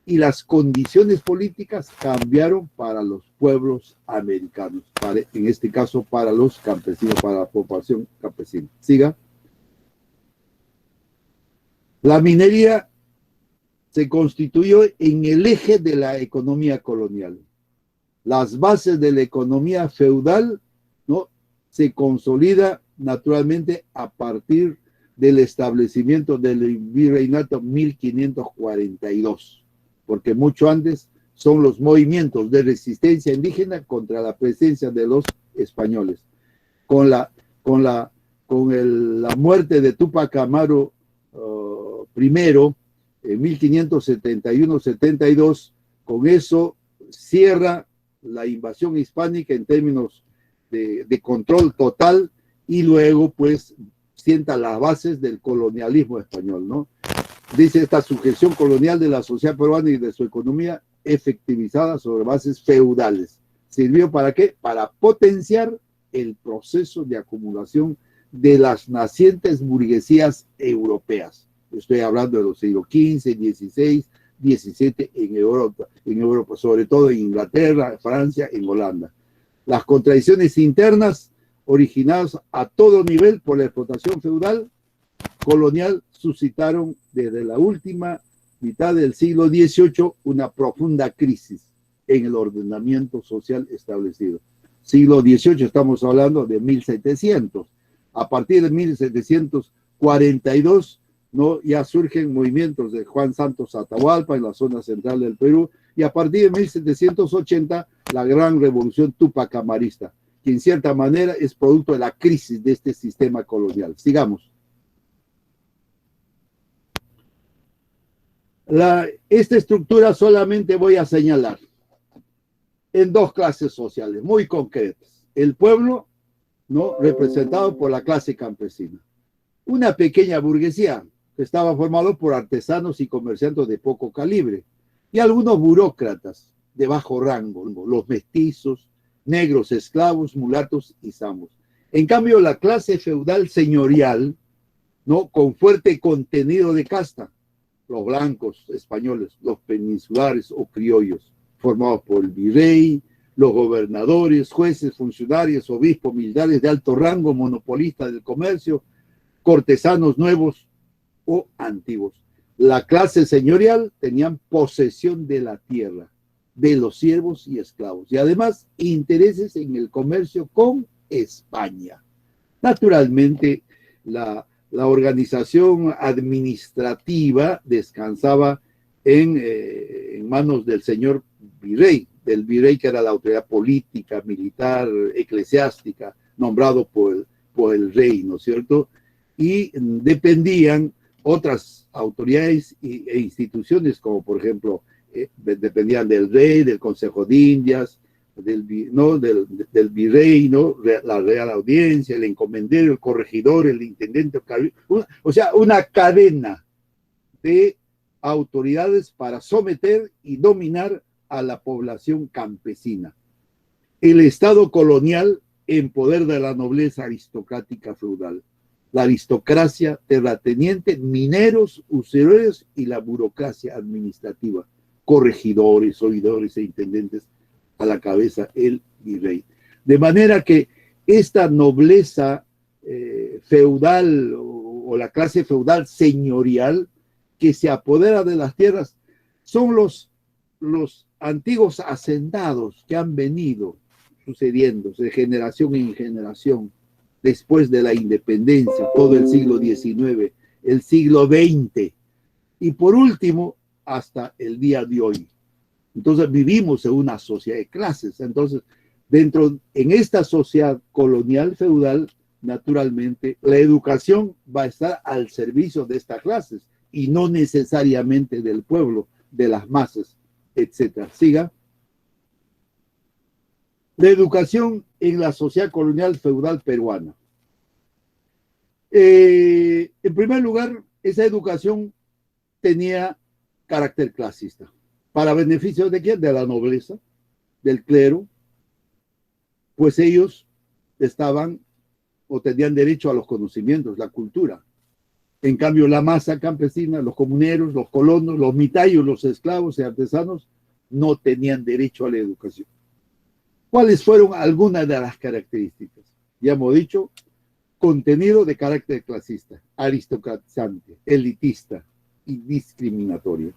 y las condiciones políticas cambiaron para los pueblos americanos, en este caso para los campesinos, para la población campesina. Siga. La minería se constituyó en el eje de la economía colonial. Las bases de la economía feudal, ¿no?, se consolida naturalmente a partir del establecimiento del virreinato 1542, porque mucho antes son los movimientos de resistencia indígena contra la presencia de los españoles. Con la muerte de Túpac Amaru primero, en 1571-72, con eso cierra la invasión hispánica en términos de control total, y luego pues sienta las bases del colonialismo español, ¿no? Dice, esta sujeción colonial de la sociedad peruana y de su economía efectivizada sobre bases feudales. ¿Sirvió para qué? Para potenciar el proceso de acumulación de las nacientes burguesías europeas. Estoy hablando de los siglos XV, XVI, XVII en Europa, sobre todo en Inglaterra, Francia, en Holanda. Las contradicciones internas originadas a todo nivel por la explotación feudal colonial suscitaron desde la última mitad del siglo XVIII una profunda crisis en el ordenamiento social establecido. Siglo XVIII, estamos hablando de 1700. A partir de 1742, ¿no?, ya surgen movimientos de Juan Santos Atahualpa en la zona central del Perú, y a partir de 1780, la gran revolución tupacamarista, que en cierta manera es producto de la crisis de este sistema colonial. Sigamos. Esta estructura solamente voy a señalar en dos clases sociales muy concretas. El pueblo, ¿no?, representado por la clase campesina. Una pequeña burguesía que estaba formado por artesanos y comerciantes de poco calibre, y algunos burócratas de bajo rango, los mestizos, negros, esclavos, mulatos y zambos. En cambio, la clase feudal señorial, ¿no?, con fuerte contenido de casta, los blancos españoles, los peninsulares o criollos, formados por el virrey, los gobernadores, jueces, funcionarios, obispos, militares de alto rango, monopolistas del comercio, cortesanos nuevos o antiguos. La clase señorial tenían posesión de la tierra, de los siervos y esclavos, y además intereses en el comercio con España. Naturalmente, la organización administrativa descansaba en manos del señor virrey, del virrey, que era la autoridad política, militar, eclesiástica, nombrado por el rey, ¿no es cierto? Y dependían otras autoridades e instituciones, como por ejemplo, dependían del rey, del Consejo de Indias, del virrey, ¿no?, la Real Audiencia, el encomendero, el corregidor, el intendente, o sea, una cadena de autoridades para someter y dominar a la población campesina. El Estado colonial en poder de la nobleza aristocrática feudal, la aristocracia terrateniente, mineros, usureros y la burocracia administrativa, corregidores, oidores e intendentes, a la cabeza el virrey. De manera que esta nobleza feudal o la clase feudal señorial que se apodera de las tierras son los antiguos hacendados que han venido sucediéndose de generación en generación después de la independencia, todo el siglo XIX, el siglo XX y por último hasta el día de hoy. Entonces vivimos en una sociedad de clases. Entonces, en esta sociedad colonial feudal, naturalmente, la educación va a estar al servicio de estas clases y no necesariamente del pueblo, de las masas, etc. Siga. La educación en la sociedad colonial feudal peruana. En primer lugar, esa educación tenía carácter clasista. ¿Para beneficio de quién? De la nobleza, del clero, pues ellos estaban o tenían derecho a los conocimientos, la cultura. En cambio, la masa campesina, los comuneros, los colonos, los mitayos, los esclavos y artesanos no tenían derecho a la educación. ¿Cuáles fueron algunas de las características? Ya hemos dicho, contenido de carácter clasista, aristocratizante, elitista y discriminatorio.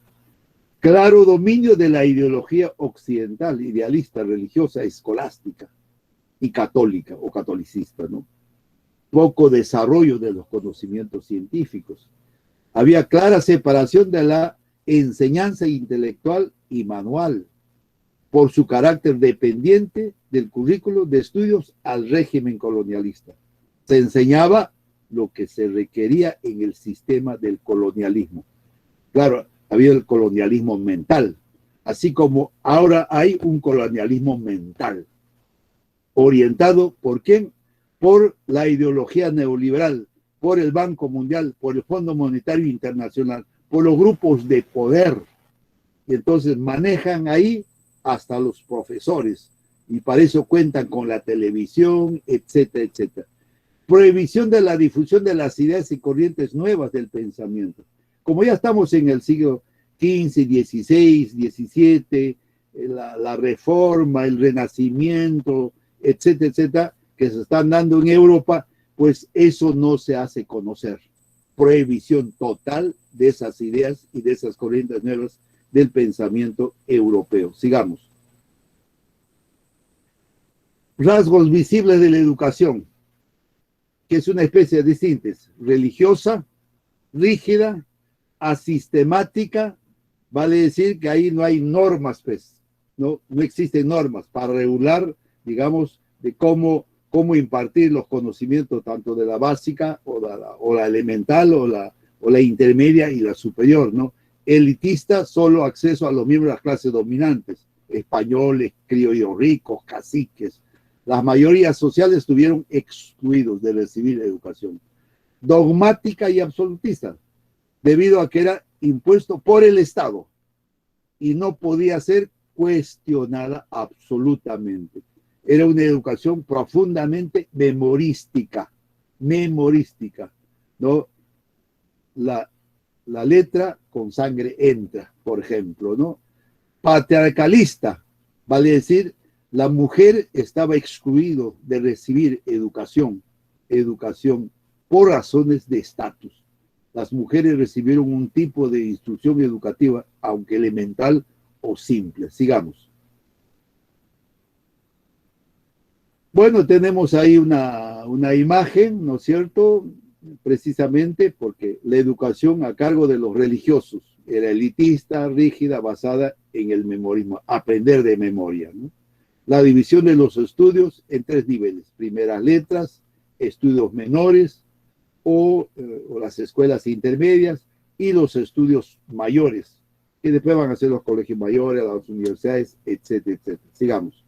Claro dominio de la ideología occidental, idealista, religiosa, escolástica y católica o catolicista, ¿no? Poco desarrollo de los conocimientos científicos. Había clara separación de la enseñanza intelectual y manual por su carácter dependiente del currículo de estudios al régimen colonialista. Se enseñaba lo que se requería en el sistema del colonialismo. Claro, había el colonialismo mental, así como ahora hay un colonialismo mental, orientado ¿por quién? Por la ideología neoliberal, por el Banco Mundial, por el Fondo Monetario Internacional, por los grupos de poder. Y entonces manejan ahí hasta los profesores, y para eso cuentan con la televisión, etcétera, etcétera. Prohibición de la difusión de las ideas y corrientes nuevas del pensamiento. Como ya estamos en el siglo XV, XVI, XVII, la reforma, el renacimiento, etcétera, etcétera, que se están dando en Europa, pues eso no se hace conocer. Prohibición total de esas ideas y de esas corrientes nuevas del pensamiento europeo. Sigamos. Rasgos visibles de la educación, que es una especie de síntesis religiosa, rígida, asistemática, vale decir que ahí no hay normas, pues, no existen normas para regular, digamos, de cómo impartir los conocimientos tanto de la básica o la elemental o la intermedia y la superior, ¿no? Elitista, solo acceso a los miembros de las clases dominantes, españoles, criollos ricos, caciques. Las mayorías sociales estuvieron excluidos de recibir educación. Dogmática y absolutista, debido a que era impuesto por el Estado y no podía ser cuestionada absolutamente. Era una educación profundamente memorística, ¿no? La letra con sangre entra, por ejemplo, ¿no? Patriarcalista, vale decir, la mujer estaba excluido de recibir educación por razones de estatus. Las mujeres recibieron un tipo de instrucción educativa, aunque elemental o simple. Sigamos. Bueno, tenemos ahí una imagen, ¿no es cierto? Precisamente porque la educación a cargo de los religiosos era elitista, rígida, basada en el memorismo, aprender de memoria, ¿no? La división de los estudios en 3 niveles: primeras letras, estudios menores o las escuelas intermedias y los estudios mayores, que después van a ser los colegios mayores, las universidades, etcétera, etcétera. Sigamos.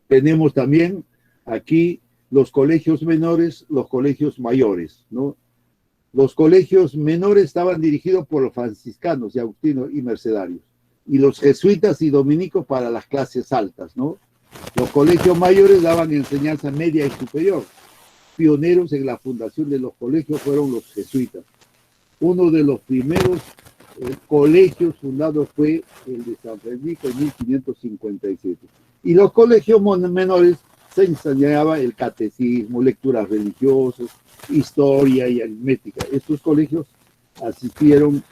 Tenemos también aquí los colegios menores, los colegios mayores, ¿no? Los colegios menores estaban dirigidos por los franciscanos y agustinos y mercedarios, y los jesuitas y dominicos para las clases altas, ¿no? Los colegios mayores daban enseñanza media y superior. Pioneros en la fundación de los colegios fueron los jesuitas. Uno de los primeros colegios fundados fue el de San Francisco en 1557. Y los colegios menores se enseñaba el catecismo, lecturas religiosas, historia y aritmética. Estos colegios asistieron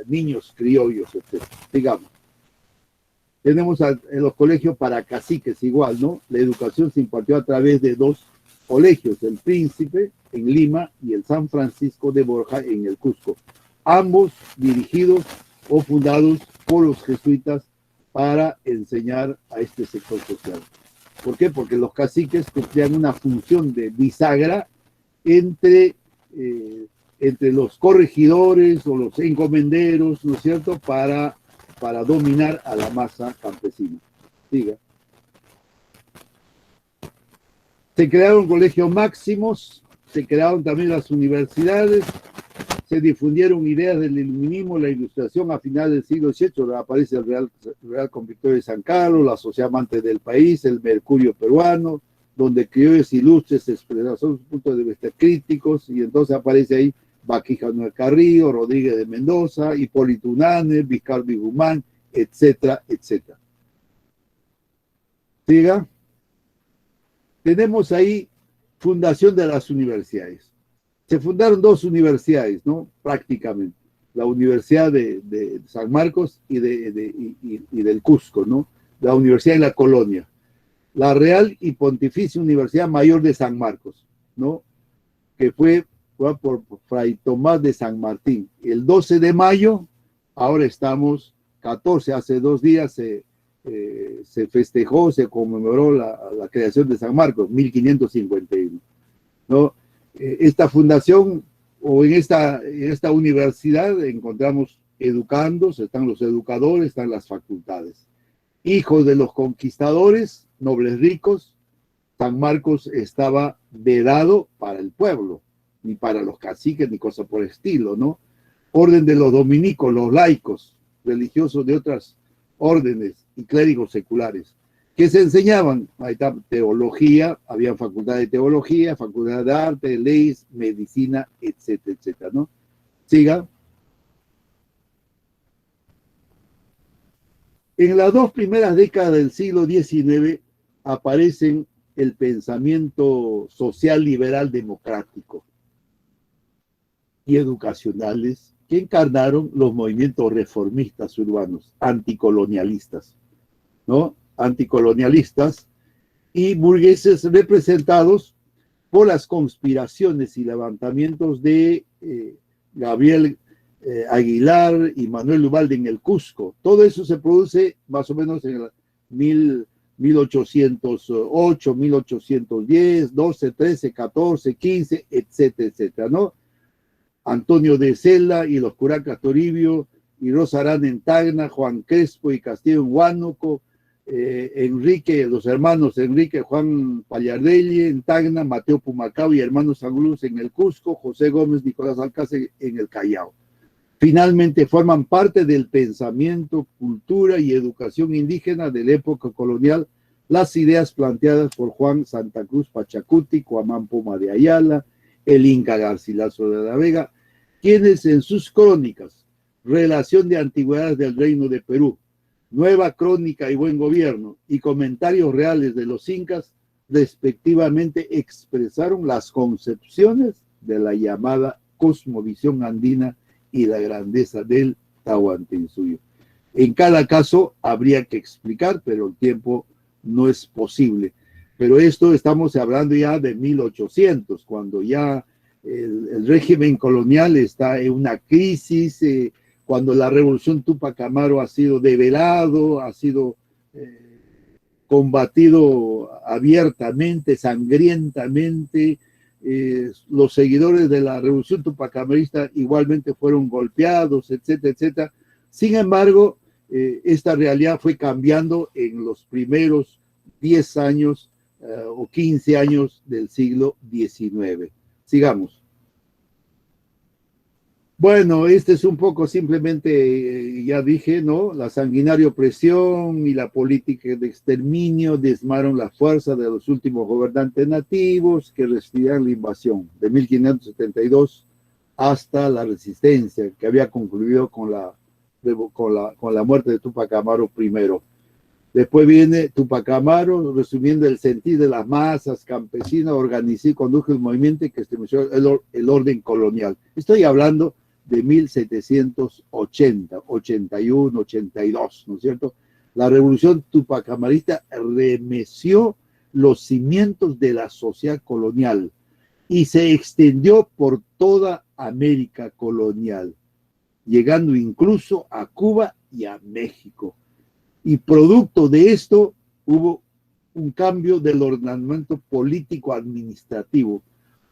niños criollos, etc. Digamos, tenemos en los colegios para caciques igual, ¿no? La educación se impartió a través de dos colegios, el Príncipe en Lima y el San Francisco de Borja en el Cusco, ambos dirigidos o fundados por los jesuitas para enseñar a este sector social. ¿Por qué? Porque los caciques cumplían una función de bisagra entre los corregidores o los encomenderos, ¿no es cierto?, para dominar a la masa campesina. Siga. Se crearon colegios máximos, se crearon también las universidades, se difundieron ideas del iluminismo, la ilustración a finales del siglo XVIII, aparece el Real Convictorio de San Carlos, la Sociedad Amante del País, el Mercurio Peruano, donde criollos ilustres expresaron sus puntos de vista críticos, y entonces aparece ahí Baquijano del Carrillo, Rodríguez de Mendoza, Hipólito Unanue, Vizcardo y Guzmán, etcétera, etcétera. Siga. Tenemos ahí fundación de las universidades. Se fundaron dos universidades, ¿no? Prácticamente. La Universidad de San Marcos y del Cusco, ¿no? La Universidad de la Colonia. La Real y Pontificia Universidad Mayor de San Marcos, ¿no? Que fue por Fray Tomás de San Martín. El 12 de mayo, ahora estamos 14, hace 2 días se festejó, se conmemoró la creación de San Marcos, 1551, ¿no? Esta fundación, o en esta universidad, encontramos educandos, están los educadores, están las facultades. Hijos de los conquistadores, nobles ricos, San Marcos estaba vedado para el pueblo, ni para los caciques, ni cosa por el estilo, ¿no? Orden de los dominicos, los laicos, religiosos de otras órdenes y clérigos seculares, que se enseñaban, ahí está, teología, había facultad de teología, facultad de arte, de leyes, medicina, etcétera, etcétera, ¿no? Siga. En las 2 primeras décadas del siglo XIX aparecen el pensamiento social liberal democrático y educacionales que encarnaron los movimientos reformistas urbanos, anticolonialistas, ¿no? Anticolonialistas y burgueses representados por las conspiraciones y levantamientos de Gabriel Aguilar y Manuel Ubalde en el Cusco. Todo eso se produce más o menos en el 1808, 1810, 12, 13, 14, 15, etcétera, etcétera, ¿no? Antonio de Cela y los Curacas Toribio y Rosa Arana en Tacna, Juan Crespo y Castillo en Huánuco, Enrique, los hermanos Enrique Juan Pallardelli en Tacna, Mateo Pumacao y hermanos Angulus en el Cusco, José Gómez, Nicolás Alcácer en el Callao. Finalmente forman parte del pensamiento, cultura y educación indígena de la época colonial las ideas planteadas por Juan Santa Cruz Pachacuti, Cuamán Poma de Ayala, el Inca Garcilaso de la Vega, quienes en sus crónicas, Relación de Antigüedades del Reino de Perú, Nueva Crónica y Buen Gobierno y Comentarios Reales de los Incas, respectivamente expresaron las concepciones de la llamada cosmovisión andina y la grandeza del Tahuantinsuyo. En cada caso habría que explicar, pero el tiempo no es posible. Pero esto estamos hablando ya de 1800, cuando ya el régimen colonial está en una crisis, cuando la revolución Tupac Amaru ha sido develado, ha sido combatido abiertamente, sangrientamente. Los seguidores de la revolución tupacamarista igualmente fueron golpeados, etcétera, etcétera. Sin embargo, esta realidad fue cambiando en los primeros 10 años o 15 años del siglo XIX. Sigamos. Bueno, este es un poco simplemente, ya dije, ¿no? La sanguinaria opresión y la política de exterminio diezmaron la fuerza de los últimos gobernantes nativos que resistían la invasión de 1572 hasta la resistencia que había concluido con la muerte de Tupac Amaru I. Después viene Tupac Amaru, resumiendo el sentir de las masas campesinas, organizó y condujo el movimiento que estableció el orden colonial. Estoy hablando de 1780, 81, 82, ¿no es cierto? La revolución tupacamarista remeció los cimientos de la sociedad colonial y se extendió por toda América colonial, llegando incluso a Cuba y a México. Y producto de esto hubo un cambio del ordenamiento político-administrativo,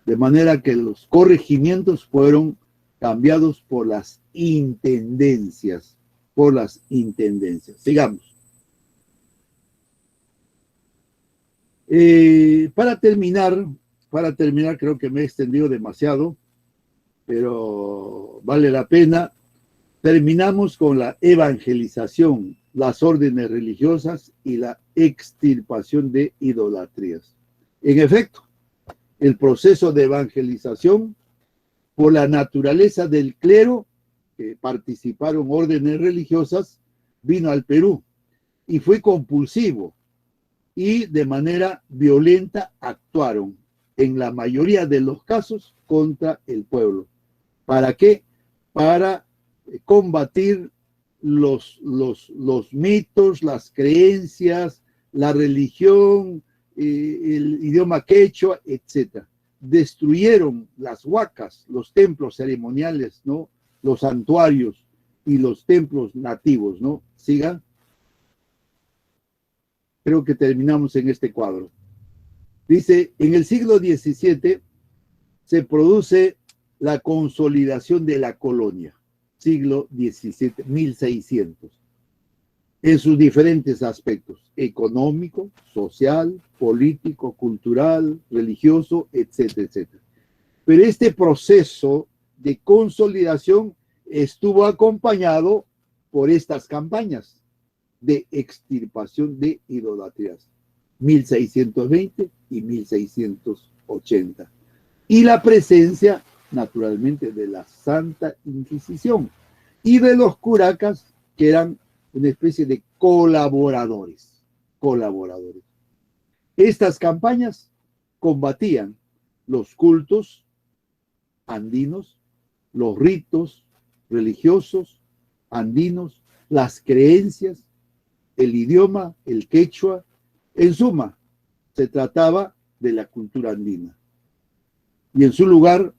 de manera que los corregimientos fueron cambiados por las intendencias, Sigamos. Para terminar, creo que me he extendido demasiado, pero vale la pena. Terminamos con la evangelización, las órdenes religiosas y la extirpación de idolatrías. En efecto, el proceso de evangelización, por la naturaleza del clero, que participaron órdenes religiosas, vino al Perú y fue compulsivo y de manera violenta actuaron en la mayoría de los casos contra el pueblo. ¿Para qué? Para combatir los mitos, las creencias, la religión, el idioma quechua, etc. Destruyeron las huacas, los templos ceremoniales, ¿no? Los santuarios y los templos nativos, ¿no? Siga. Creo que terminamos en este cuadro. Dice, en el siglo XVII se produce la consolidación de la colonia. Siglo XVII, 1600, en sus diferentes aspectos, económico, social, político, cultural, religioso, etcétera, etcétera. Pero este proceso de consolidación estuvo acompañado por estas campañas de extirpación de idolatrías, 1620 y 1680. Y la presencia, naturalmente, de la Santa Inquisición y de los curacas, que eran una especie de colaboradores. Estas campañas combatían los cultos andinos, los ritos religiosos andinos, las creencias, el idioma, el quechua. En suma, se trataba de la cultura andina. Y en su lugar,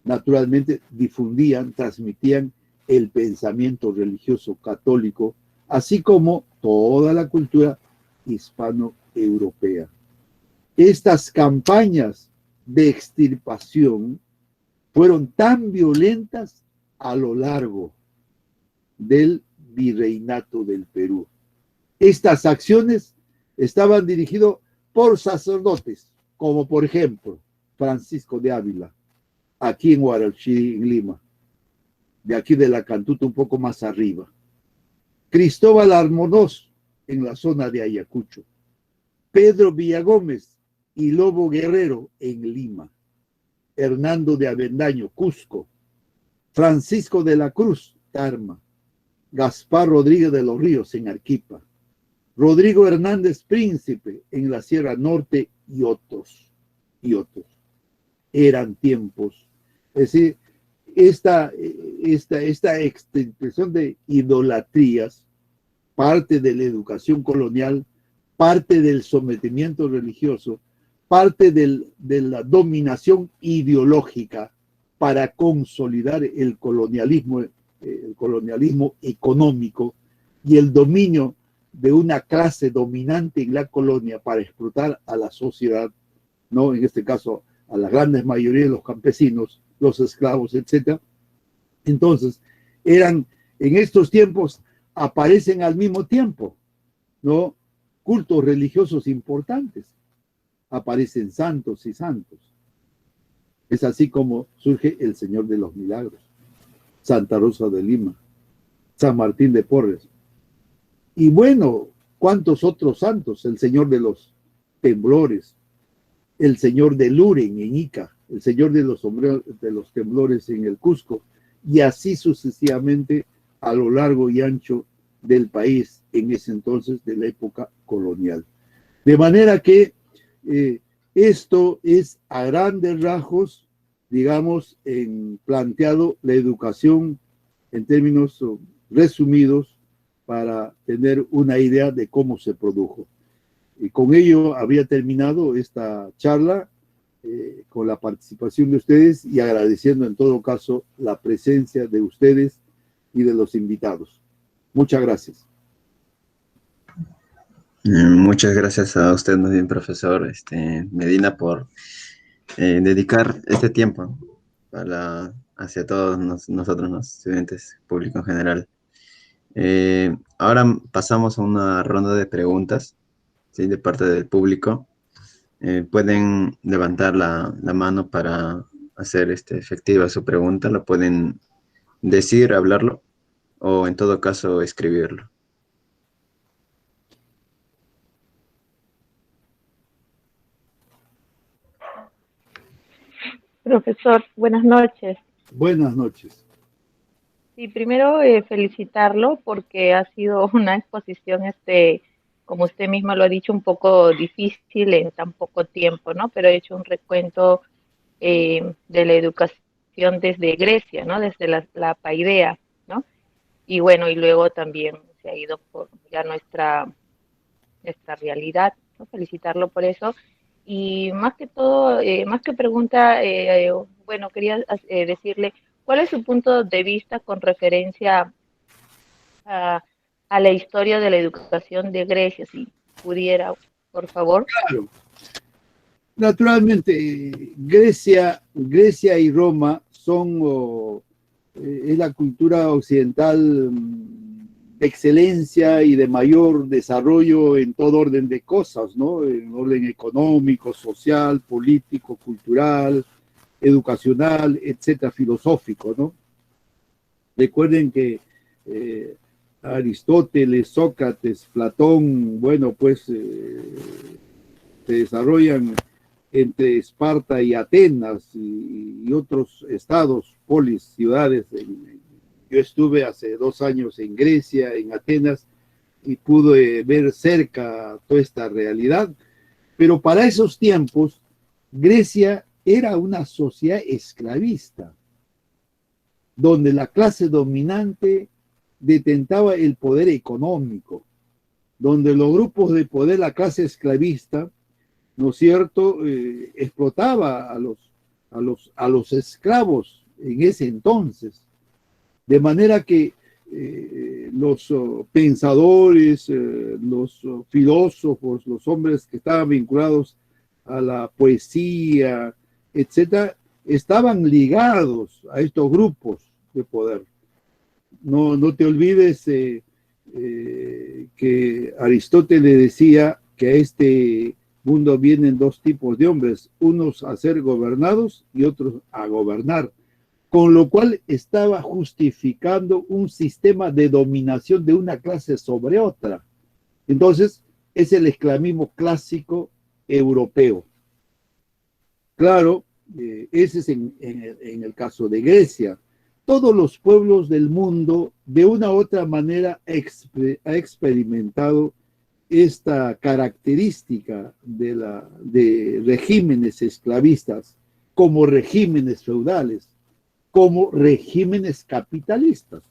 naturalmente, difundían, transmitían el pensamiento religioso católico, así como toda la cultura hispano-europea. Estas campañas de extirpación fueron tan violentas a lo largo del virreinato del Perú. Estas acciones estaban dirigidas por sacerdotes, como por ejemplo Francisco de Ávila, aquí en Huarachi, en Lima, de aquí de la Cantuta un poco más arriba. Cristóbal Armonós, en la zona de Ayacucho. Pedro Villagómez y Lobo Guerrero, en Lima. Hernando de Avendaño, Cusco. Francisco de la Cruz, Tarma. Gaspar Rodríguez de los Ríos, en Arequipa. Rodrigo Hernández Príncipe, en la Sierra Norte, y otros. Eran tiempos. Es decir, esta extensión de idolatrías, parte de la educación colonial, parte del sometimiento religioso, parte de la dominación ideológica para consolidar el colonialismo económico y el dominio de una clase dominante en la colonia para explotar a la sociedad, ¿no? En este caso, a la gran mayoría de los campesinos, los esclavos, etc. Entonces, en estos tiempos, aparecen al mismo tiempo, ¿no? Cultos religiosos importantes. Aparecen santos y santos. Es así como surge el Señor de los Milagros, Santa Rosa de Lima, San Martín de Porres. Y bueno, ¿cuántos otros santos? El Señor de los Temblores, el Señor de Luren en Ica, el Señor de los Temblores en el Cusco, y así sucesivamente a lo largo y ancho del país en ese entonces de la época colonial. De manera que esto es a grandes rasgos, digamos, planteado la educación en términos resumidos para tener una idea de cómo se produjo. Y con ello habría terminado esta charla con la participación de ustedes y agradeciendo en todo caso la presencia de ustedes y de los invitados. Muchas gracias. Muchas gracias a usted, más bien, profesor Medina, por dedicar este tiempo hacia todos nosotros, los estudiantes, público en general. Ahora pasamos a una ronda de preguntas, ¿sí? De parte del público. Pueden levantar la mano para hacer efectiva su pregunta, lo pueden decir, hablarlo, o en todo caso escribirlo. Profesor, buenas noches. Buenas noches. Sí, primero felicitarlo porque ha sido una exposición, como usted mismo lo ha dicho, un poco difícil en tan poco tiempo, ¿no? Pero he hecho un recuento de la educación desde Grecia, ¿no? Desde la Paideia, ¿no? Y bueno, y luego también se ha ido por ya nuestra realidad, ¿no? Felicitarlo por eso. Y más que todo, más que pregunta, bueno, quería decirle, ¿cuál es su punto de vista con referencia a la historia de la educación de Grecia? Si pudiera, por favor. Claro. Naturalmente, Grecia y Roma son es la cultura occidental de excelencia y de mayor desarrollo en todo orden de cosas, ¿no? En orden económico, social, político, cultural, educacional, etcétera, filosófico, ¿no? Recuerden que Aristóteles, Sócrates, Platón, bueno, pues se desarrollan entre Esparta y Atenas y otros estados, polis, ciudades. Yo estuve hace 2 años en Grecia, en Atenas, y pude ver cerca toda esta realidad. Pero para esos tiempos, Grecia era una sociedad esclavista, donde la clase dominante detentaba el poder económico, donde los grupos de poder, la clase esclavista, ¿no es cierto?, explotaba a los esclavos en ese entonces. De manera que los pensadores, los filósofos, los hombres que estaban vinculados a la poesía, etcétera, estaban ligados a estos grupos de poder. No te olvides que Aristóteles decía que a este mundo vienen 2 tipos de hombres, unos a ser gobernados y otros a gobernar, con lo cual estaba justificando un sistema de dominación de una clase sobre otra. Entonces, es el esclavismo clásico europeo. Claro, ese es en el caso de Grecia. Todos los pueblos del mundo, de una u otra manera, ha experimentado esta característica de regímenes esclavistas, como regímenes feudales, como regímenes capitalistas,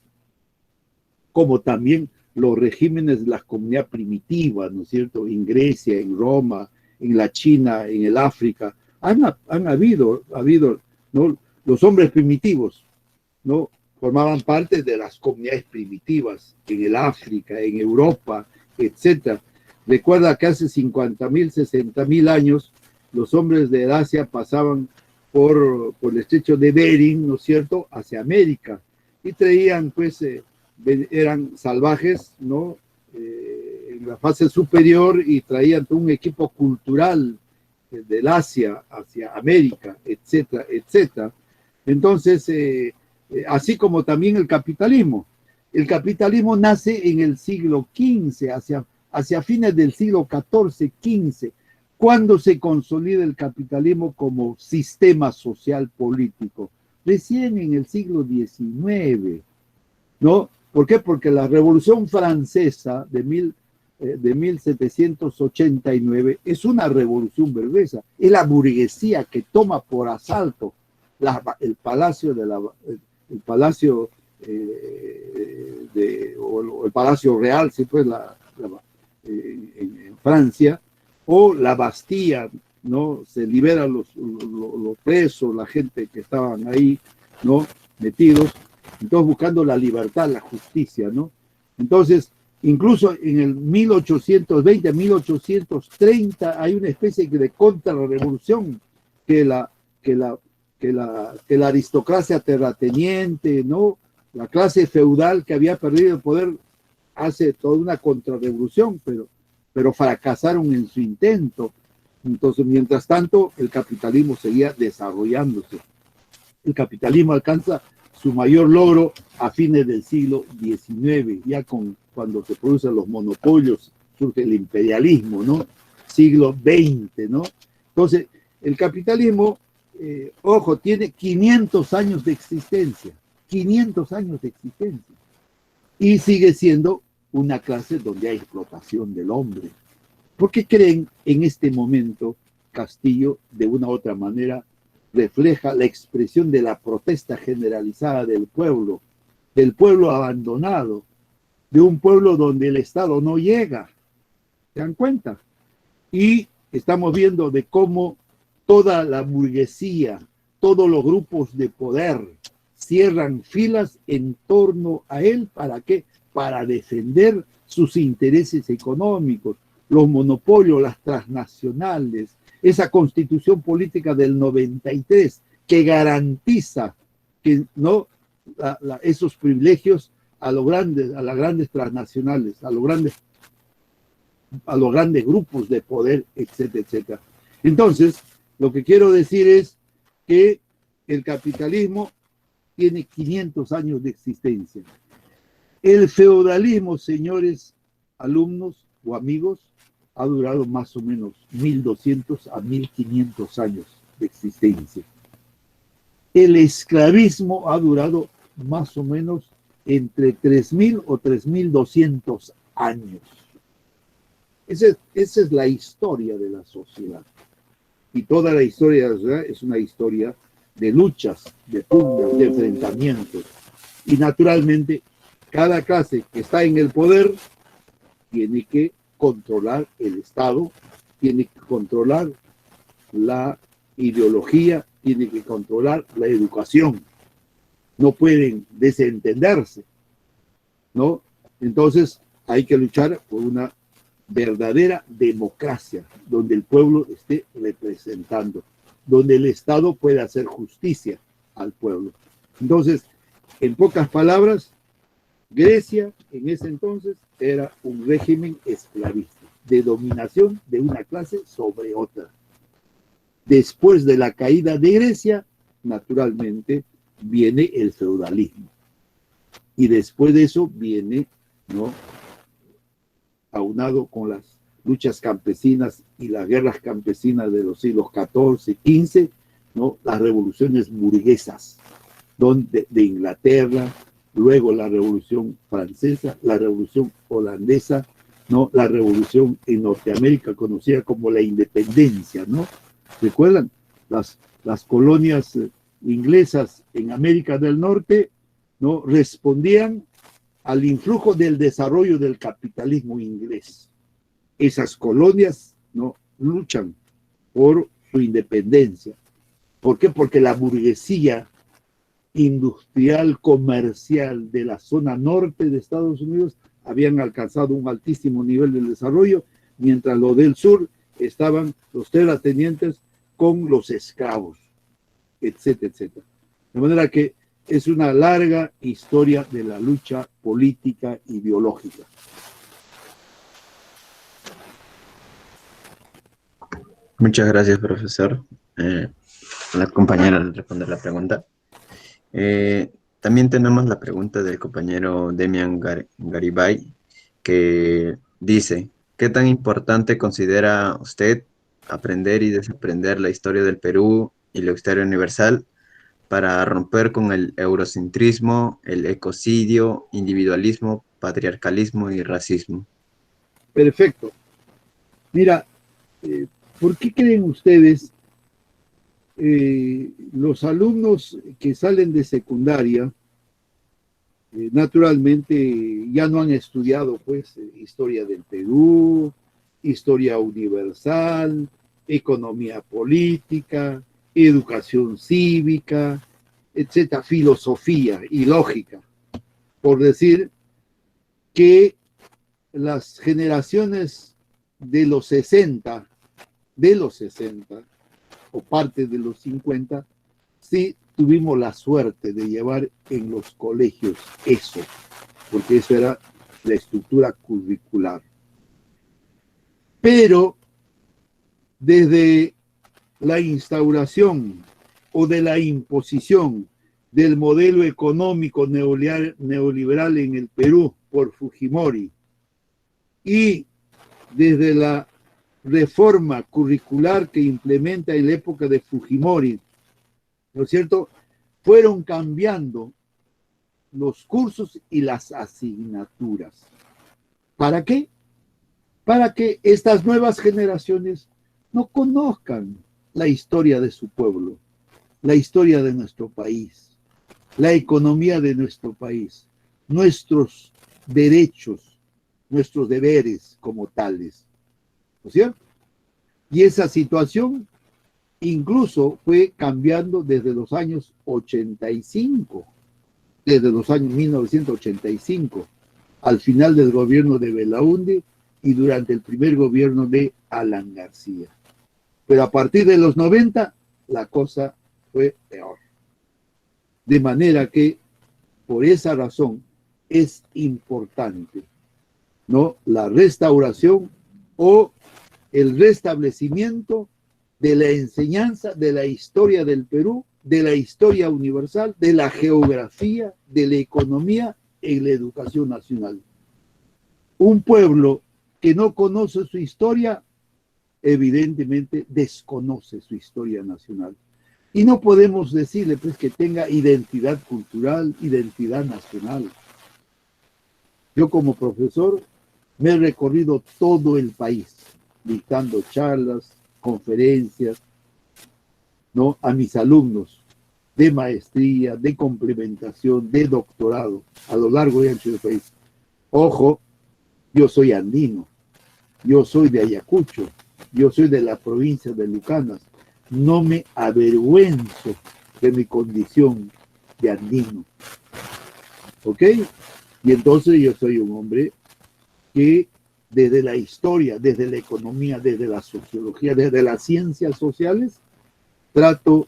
como también los regímenes de la comunidad primitiva, ¿no es cierto?, en Grecia, en Roma, en la China, en el África. Han habido, ¿no?, los hombres primitivos, ¿no?, formaban parte de las comunidades primitivas en el África, en Europa, etcétera. Recuerda que hace 50.000, 60.000 años, los hombres de Asia pasaban por el estrecho de Bering, ¿no es cierto?, hacia América, y traían, pues, eran salvajes, ¿no?, en la fase superior, y traían todo un equipo cultural del Asia hacia América, etcétera, etcétera. Entonces, así como también el capitalismo. El capitalismo nace en el siglo XV, hacia fines del siglo XIV, XV, cuando se consolida el capitalismo como sistema social político. Recién en el siglo XIX, ¿no? ¿Por qué? Porque la Revolución Francesa de 1789 es una revolución burguesa, es la burguesía que toma por asalto el palacio el palacio o el palacio real, si fue en Francia, o la Bastilla, ¿no? Se liberan los presos, la gente que estaban ahí, ¿no? Metidos, entonces buscando la libertad, la justicia, ¿no? Entonces, incluso en el 1820, 1830, hay una especie de contrarrevolución que la aristocracia terrateniente, ¿no? La clase feudal que había perdido el poder hace toda una contrarrevolución, pero fracasaron en su intento. Entonces, mientras tanto, el capitalismo seguía desarrollándose. El capitalismo alcanza su mayor logro a fines del siglo XIX, ya cuando se producen los monopolios, surge el imperialismo, ¿no? Siglo XX, ¿no? Entonces, el capitalismo, ojo, tiene 500 años de existencia, 500 años de existencia, y sigue siendo una clase donde hay explotación del hombre. ¿Por qué creen en este momento Castillo, de una u otra manera, refleja la expresión de la protesta generalizada del pueblo abandonado, de un pueblo donde el Estado no llega? ¿Se dan cuenta? Y estamos viendo de cómo toda la burguesía, todos los grupos de poder cierran filas en torno a él. ¿Para qué? Para defender sus intereses económicos, los monopolios, las transnacionales, esa constitución política del 93 que garantiza que no esos privilegios a las grandes transnacionales, a los grandes grupos de poder, etcétera, etcétera. Entonces, lo que quiero decir es que el capitalismo tiene 500 años de existencia. El feudalismo, señores alumnos o amigos, ha durado más o menos 1200 a 1500 años de existencia. El esclavismo ha durado más o menos entre 3000 o 3200 años. Esa es la historia de la sociedad. Y toda la historia de la sociedad es una historia de luchas, de pugnas, de enfrentamientos. Y naturalmente, cada clase que está en el poder tiene que controlar el Estado, tiene que controlar la ideología, tiene que controlar la educación. No pueden desentenderse, ¿no? Entonces hay que luchar por una verdadera democracia, donde el pueblo esté representando, donde el Estado pueda hacer justicia al pueblo. Entonces, en pocas palabras, Grecia en ese entonces era un régimen esclavista, de dominación de una clase sobre otra. Después de la caída de Grecia, naturalmente, viene el feudalismo. Y después de eso viene, ¿no?, aunado con las luchas campesinas y las guerras campesinas de los siglos XIV, XV, ¿no?, las revoluciones burguesas de Inglaterra, luego la Revolución Francesa, la Revolución Holandesa, ¿no?, la Revolución en Norteamérica, conocida como la Independencia, ¿no? ¿Recuerdan? Las colonias inglesas en América del Norte, ¿no?, respondían al influjo del desarrollo del capitalismo inglés. Esas colonias, ¿no?, luchan por su independencia. ¿Por qué? Porque la burguesía industrial, comercial de la zona norte de Estados Unidos habían alcanzado un altísimo nivel de desarrollo, mientras los del sur estaban los terratenientes con los esclavos, etcétera, etcétera. De manera que es una larga historia de la lucha política ideológica. Muchas gracias, profesor. La compañera al responder la pregunta. También tenemos la pregunta del compañero Demian Garibay, que dice: ¿qué tan importante considera usted aprender y desaprender la historia del Perú y la historia universal para romper con el eurocentrismo, el ecocidio, individualismo, patriarcalismo y racismo. Perfecto. Mira, eh, ¿por qué creen ustedes los alumnos que salen de secundaria, naturalmente ya no han estudiado pues historia del Perú, historia universal, economía política, educación cívica, etcétera, filosofía y lógica, por decir que las generaciones de los 60 o parte de los 50, sí tuvimos la suerte de llevar en los colegios eso, porque eso era la estructura curricular. Pero desde la instauración o de la imposición del modelo económico neoliberal en el Perú por Fujimori y desde la reforma curricular que implementa en la época de Fujimori, ¿no es cierto?, fueron cambiando los cursos y las asignaturas. ¿Para qué? Para que estas nuevas generaciones no conozcan la historia de su pueblo, la historia de nuestro país, la economía de nuestro país, nuestros derechos, nuestros deberes como tales. ¿No es cierto? Y esa situación incluso fue cambiando desde los años 85, desde los años 1985, al final del gobierno de Belaúnde y durante el primer gobierno de Alan García. Pero a partir de los 90, la cosa fue peor. De manera que, por esa razón, es importante, ¿no?, la restauración o el restablecimiento de la enseñanza de la historia del Perú, de la historia universal, de la geografía, de la economía en la educación nacional. Un pueblo que no conoce su historia, evidentemente desconoce su historia nacional. Y no podemos decirle pues que tenga identidad cultural, identidad nacional. Yo como profesor me he recorrido todo el país, dictando charlas, conferencias, ¿no?, a mis alumnos de maestría, de complementación, de doctorado, a lo largo y ancho del país. Ojo, yo soy andino, yo soy de Ayacucho, yo soy de la provincia de Lucanas. No me avergüenzo de mi condición de andino. ¿Ok? Y entonces yo soy un hombre que desde la historia, desde la economía, desde la sociología, desde las ciencias sociales, trato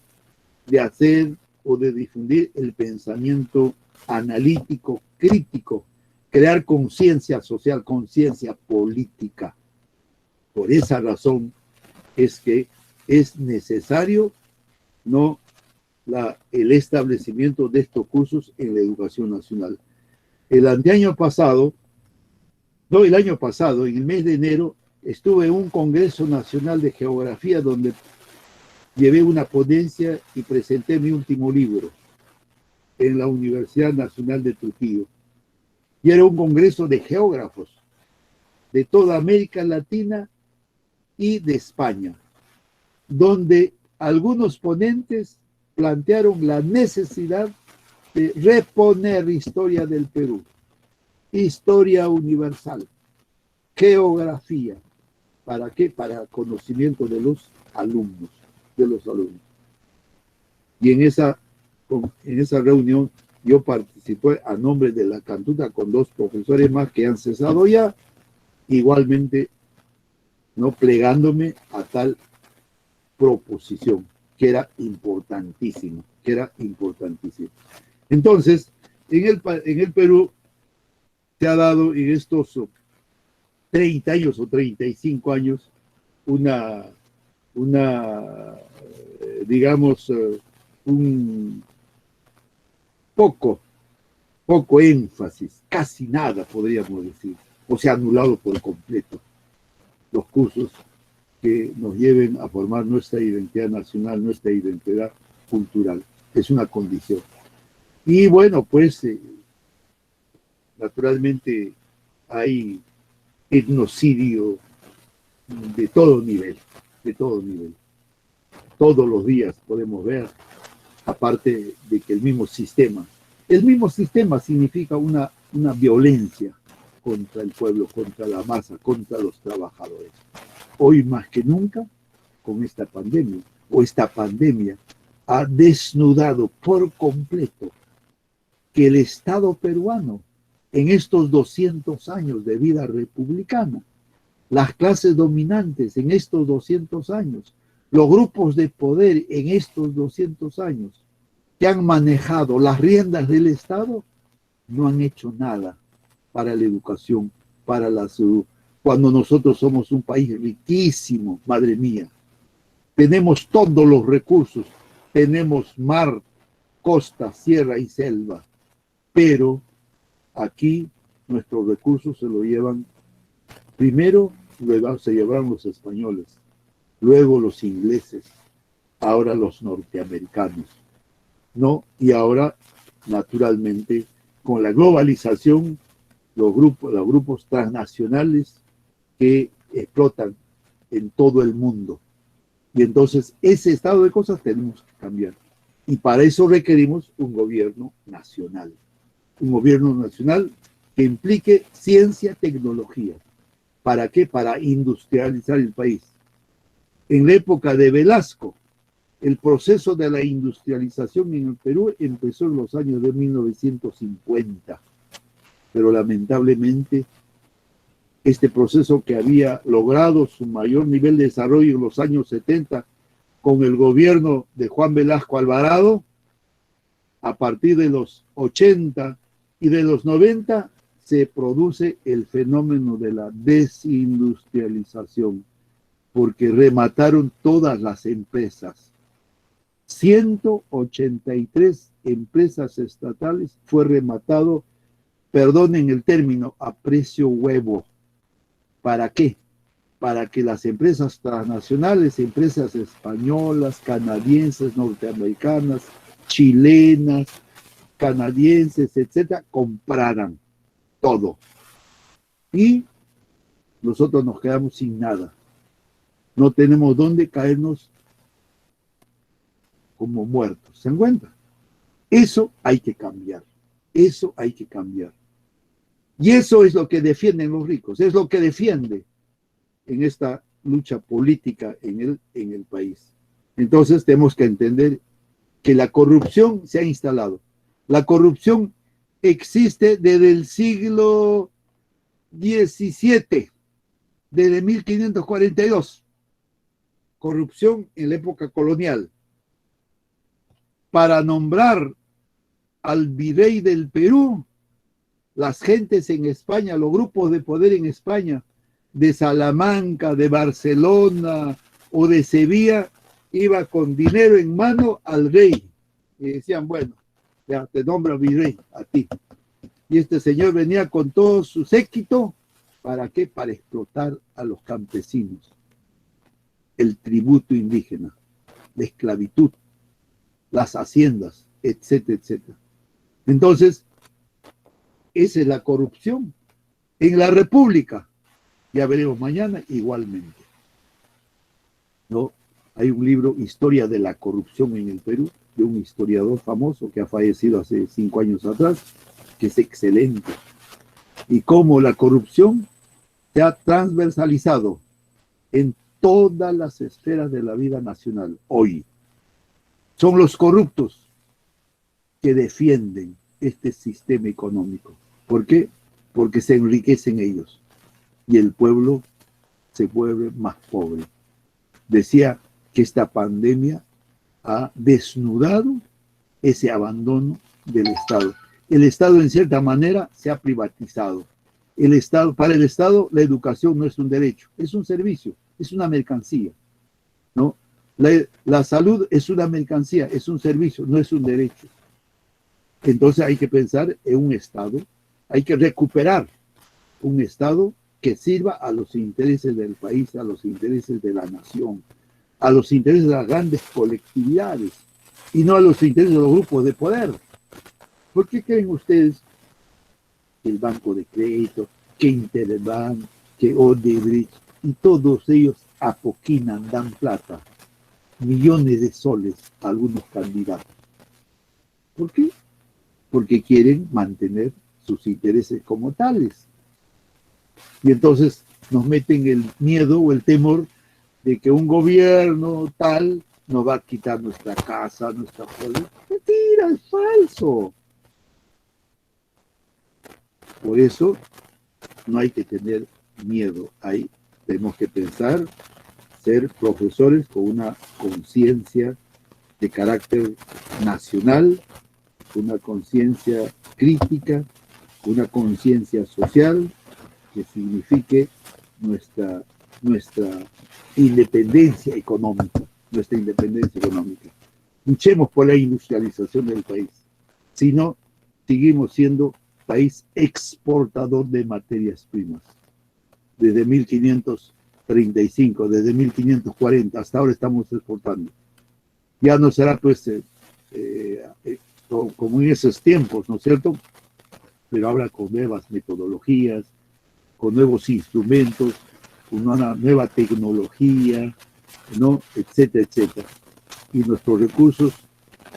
de hacer o de difundir el pensamiento analítico, crítico, crear conciencia social, conciencia política. Por esa razón es que es necesario, ¿no?, el establecimiento de estos cursos en la educación nacional. El año pasado, en el mes de enero, estuve en un Congreso Nacional de Geografía donde llevé una ponencia y presenté mi último libro en la Universidad Nacional de Trujillo. Y era un congreso de geógrafos de toda América Latina y de España, donde algunos ponentes plantearon la necesidad de reponer historia del Perú, historia universal, geografía. ¿Para qué? Para conocimiento de los alumnos, Y en esa reunión yo participé a nombre de la Cantuta con 2 profesores más que han cesado ya, igualmente, no plegándome a tal proposición, que era importantísima, Entonces, en el Perú se ha dado en estos 30 años o 35 años digamos, un poco énfasis, casi nada podríamos decir, o se ha anulado por completo los cursos que nos lleven a formar nuestra identidad nacional, nuestra identidad cultural. es una condición. Y bueno, pues naturalmente hay etnocidio de todo nivel, de todo nivel. Todos los días podemos ver, aparte de que el mismo sistema significa una violencia contra el pueblo, contra la masa, contra los trabajadores. Hoy más que nunca, con esta pandemia, esta pandemia ha desnudado por completo que el Estado peruano, en estos 200 años de vida republicana, las clases dominantes en estos 200 años, los grupos de poder en estos 200 años que han manejado las riendas del Estado, no han hecho nada para la educación, para la salud, cuando nosotros somos un país riquísimo, madre mía. Tenemos todos los recursos, tenemos mar, costa, sierra y selva, pero aquí nuestros recursos se lo llevan, primero se llevaron los españoles, luego los ingleses, ahora los norteamericanos, ¿no? Y ahora, naturalmente, con la globalización, los grupos transnacionales que explotan en todo el mundo. Y entonces ese estado de cosas tenemos que cambiar. Y para eso requerimos un gobierno nacional. Un gobierno nacional que implique ciencia, tecnología. ¿Para qué? Para industrializar el país. En la época de Velasco, el proceso de la industrialización en el Perú empezó en los años de 1950. Pero lamentablemente, este proceso que había logrado su mayor nivel de desarrollo en los años 70 con el gobierno de Juan Velasco Alvarado, a partir de los 80 y de los 90 se produce el fenómeno de la desindustrialización, porque remataron todas las empresas. 183 empresas estatales fue rematado, perdonen el término, a precio huevo. ¿Para qué? Para que las empresas transnacionales, empresas españolas, canadienses, norteamericanas, chilenas, canadienses, etcétera, compraran todo. Y nosotros nos quedamos sin nada. No tenemos dónde caernos como muertos. ¿Se dan cuenta? Eso hay que cambiar. Eso hay que cambiar. Y eso es lo que defienden los ricos, es lo que defiende en esta lucha política en el país. Entonces tenemos que entender que la corrupción se ha instalado. La corrupción existe desde el siglo XVII, desde 1542. Corrupción en la época colonial. Para nombrar al virrey del Perú, las gentes en España, los grupos de poder en España, de Salamanca, de Barcelona o de Sevilla, iba con dinero en mano al rey. Y decían, bueno, ya te nombro virrey a ti. Y este señor venía con todo su séquito, ¿para qué? Para explotar a los campesinos. El tributo indígena, la esclavitud, las haciendas, etcétera, etcétera. Entonces, esa es la corrupción. En la República, ya veremos mañana, igualmente. ¿No? Hay un libro, Historia de la Corrupción en el Perú, de un historiador famoso que ha fallecido hace 5 años atrás, que es excelente. Y cómo la corrupción se ha transversalizado en todas las esferas de la vida nacional hoy. Son los corruptos que defienden este sistema económico. ¿Por qué? Porque se enriquecen ellos y el pueblo se vuelve más pobre. Decía que esta pandemia ha desnudado ese abandono del Estado. El Estado, en cierta manera, se ha privatizado. Para el Estado, la educación no es un derecho, es un servicio, es una mercancía, ¿no? La salud es una mercancía, es un servicio, no es un derecho. Entonces hay que pensar en un Estado, hay que recuperar un Estado que sirva a los intereses del país, a los intereses de la nación, a los intereses de las grandes colectividades, y no a los intereses de los grupos de poder. ¿Por qué creen ustedes que el Banco de Crédito, que Interbank, que Odebrecht, y todos ellos apoquinan, dan plata, millones de soles a algunos candidatos? ¿Por qué? Porque quieren mantener sus intereses como tales. Y entonces nos meten el miedo o el temor de que un gobierno tal nos va a quitar nuestra casa, nuestra pueblo. Mentira, es falso. Por eso no hay que tener miedo. Tenemos que pensar, ser profesores con una conciencia de carácter nacional, una conciencia crítica, una conciencia social que signifique nuestra independencia económica, Luchemos por la industrialización del país. Si no, seguimos siendo país exportador de materias primas. Desde 1535, desde 1540, hasta ahora estamos exportando. Ya no será pues como en esos tiempos, ¿no es cierto? Pero ahora con nuevas metodologías, con nuevos instrumentos, con una nueva tecnología, ¿no? Etcétera, etcétera. Y nuestros recursos,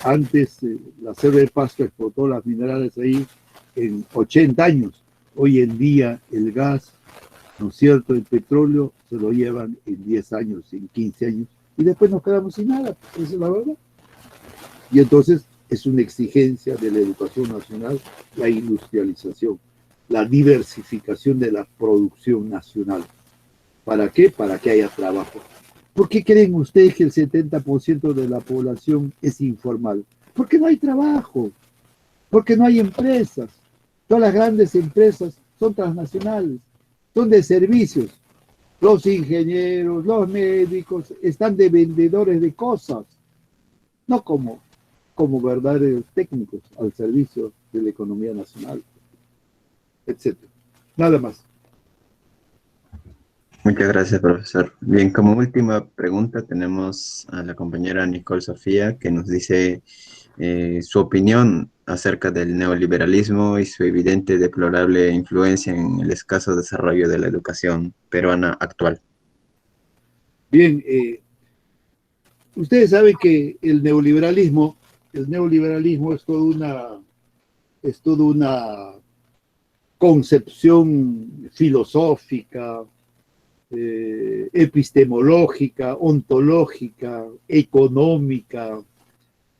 antes la Cerro de Pasco explotó las minerales ahí en 80 años. Hoy en día el gas, ¿no es cierto?, el petróleo se lo llevan en 10 años, en 15 años, y después nos quedamos sin nada, esa es la verdad. Y entonces es una exigencia de la educación nacional la industrialización, la diversificación de la producción nacional. ¿Para qué? Para que haya trabajo. ¿Por qué creen ustedes que el 70% de la población es informal? Porque no hay trabajo, porque no hay empresas. Todas las grandes empresas son transnacionales, son de servicios. Los ingenieros, los médicos están de vendedores de cosas, no como verdaderos técnicos al servicio de la economía nacional, etc. Nada más. Muchas gracias, profesor. Bien, como última pregunta tenemos a la compañera Nicole Sofía, que nos dice su opinión acerca del neoliberalismo y su evidente deplorable influencia en el escaso desarrollo de la educación peruana actual. Bien, ustedes saben que el neoliberalismo es toda una concepción filosófica, epistemológica, ontológica, económica,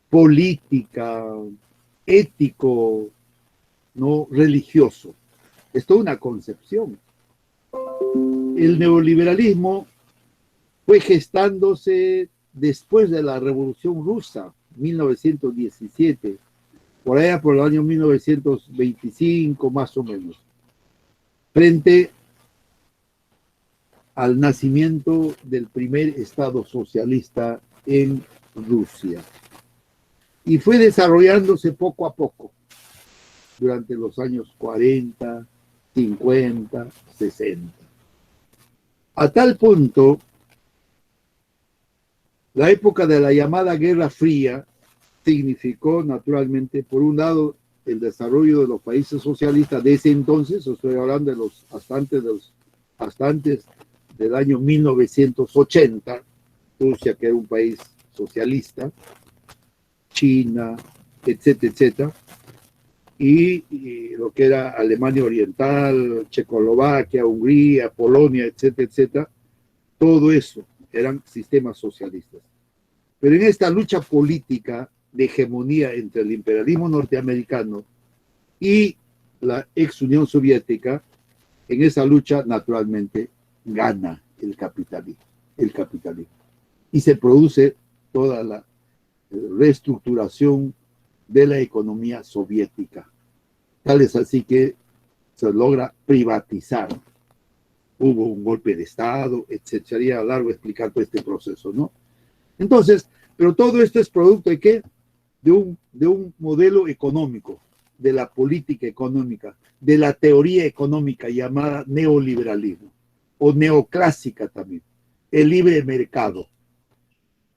política, ético, no religioso. Es toda una concepción. El neoliberalismo fue gestándose después de la Revolución Rusa, 1917, por allá por el año 1925 más o menos, frente al nacimiento del primer Estado socialista en Rusia. Y fue desarrollándose poco a poco durante los años 40, 50, 60. A tal punto, la época de la llamada Guerra Fría significó naturalmente, por un lado, el desarrollo de los países socialistas de ese entonces, estoy hablando de los hasta antes del año 1980, Rusia, que era un país socialista, China, etcétera, etcétera, y lo que era Alemania Oriental, Checoslovaquia, Hungría, Polonia, etcétera, etcétera, todo eso eran sistemas socialistas. Pero en esta lucha política de hegemonía entre el imperialismo norteamericano y la ex Unión Soviética, en esa lucha naturalmente gana el capitalismo. Y se produce toda la reestructuración de la economía soviética. Tal es así que se logra privatizar. Hubo un golpe de Estado, etc. Sería largo explicar todo este proceso, ¿no? Entonces, pero todo esto es producto de ¿qué? De un modelo económico, de la política económica, de la teoría económica llamada neoliberalismo, o neoclásica también, el libre mercado.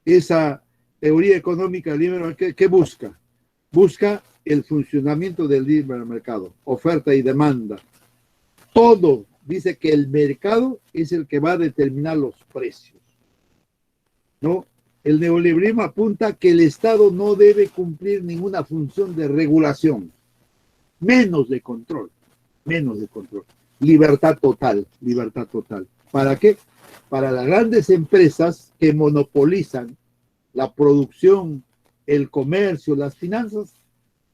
Esa teoría económica liberal, ¿qué busca? Busca el funcionamiento del libre mercado, oferta y demanda. Todo dice que el mercado es el que va a determinar los precios, ¿no? El neoliberalismo apunta que el Estado no debe cumplir ninguna función de regulación, menos de control, menos de control. Libertad total, libertad total. ¿Para qué? Para las grandes empresas que monopolizan la producción, el comercio, las finanzas,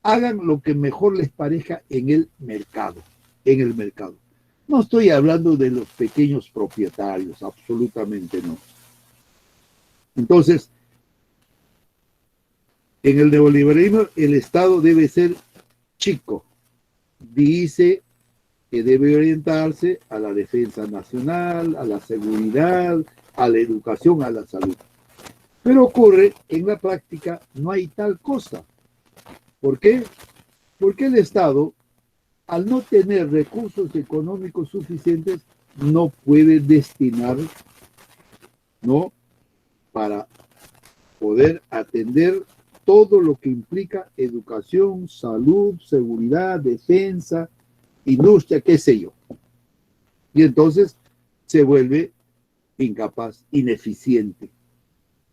hagan lo que mejor les parezca en el mercado, en el mercado. No estoy hablando de los pequeños propietarios, absolutamente no. Entonces, en el neoliberalismo el Estado debe ser chico. Dice que debe orientarse a la defensa nacional, a la seguridad, a la educación, a la salud. Pero ocurre que en la práctica no hay tal cosa. ¿Por qué? Porque el Estado, al no tener recursos económicos suficientes, no puede destinar, ¿no?, para poder atender todo lo que implica educación, salud, seguridad, defensa, industria, qué sé yo. Y entonces se vuelve incapaz, ineficiente.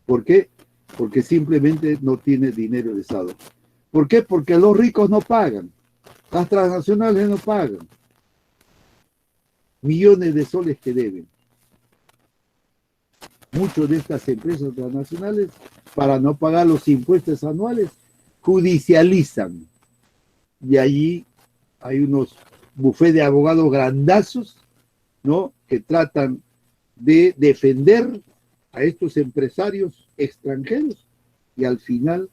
¿Por qué? Porque simplemente no tiene dinero de Estado. ¿Por qué? Porque los ricos no pagan, las transnacionales no pagan. Millones de soles que deben. Muchas de estas empresas transnacionales, para no pagar los impuestos anuales, judicializan. Y allí hay unos bufetes de abogados grandazos, ¿no?, que tratan de defender a estos empresarios extranjeros y al final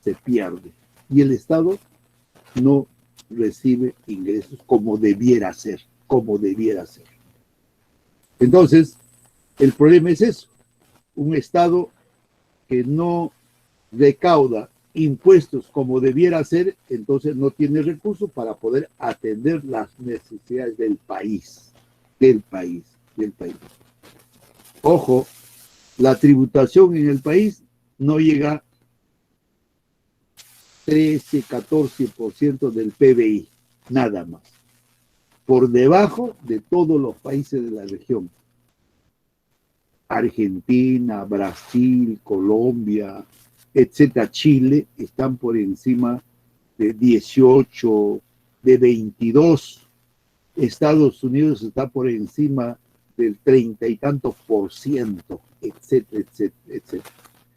se pierde. Y el Estado no recibe ingresos como debiera ser, como debiera ser. Entonces, el problema es eso, un Estado que no recauda impuestos como debiera ser, entonces no tiene recursos para poder atender las necesidades del país, del país, del país. Ojo, la tributación en el país no llega a 13-14% del PBI, nada más, por debajo de todos los países de la región. Argentina, Brasil, Colombia, etcétera, Chile, están por encima de 18, de 22. Estados Unidos está por encima del 30 y tantos %, etcétera, etcétera, etcétera.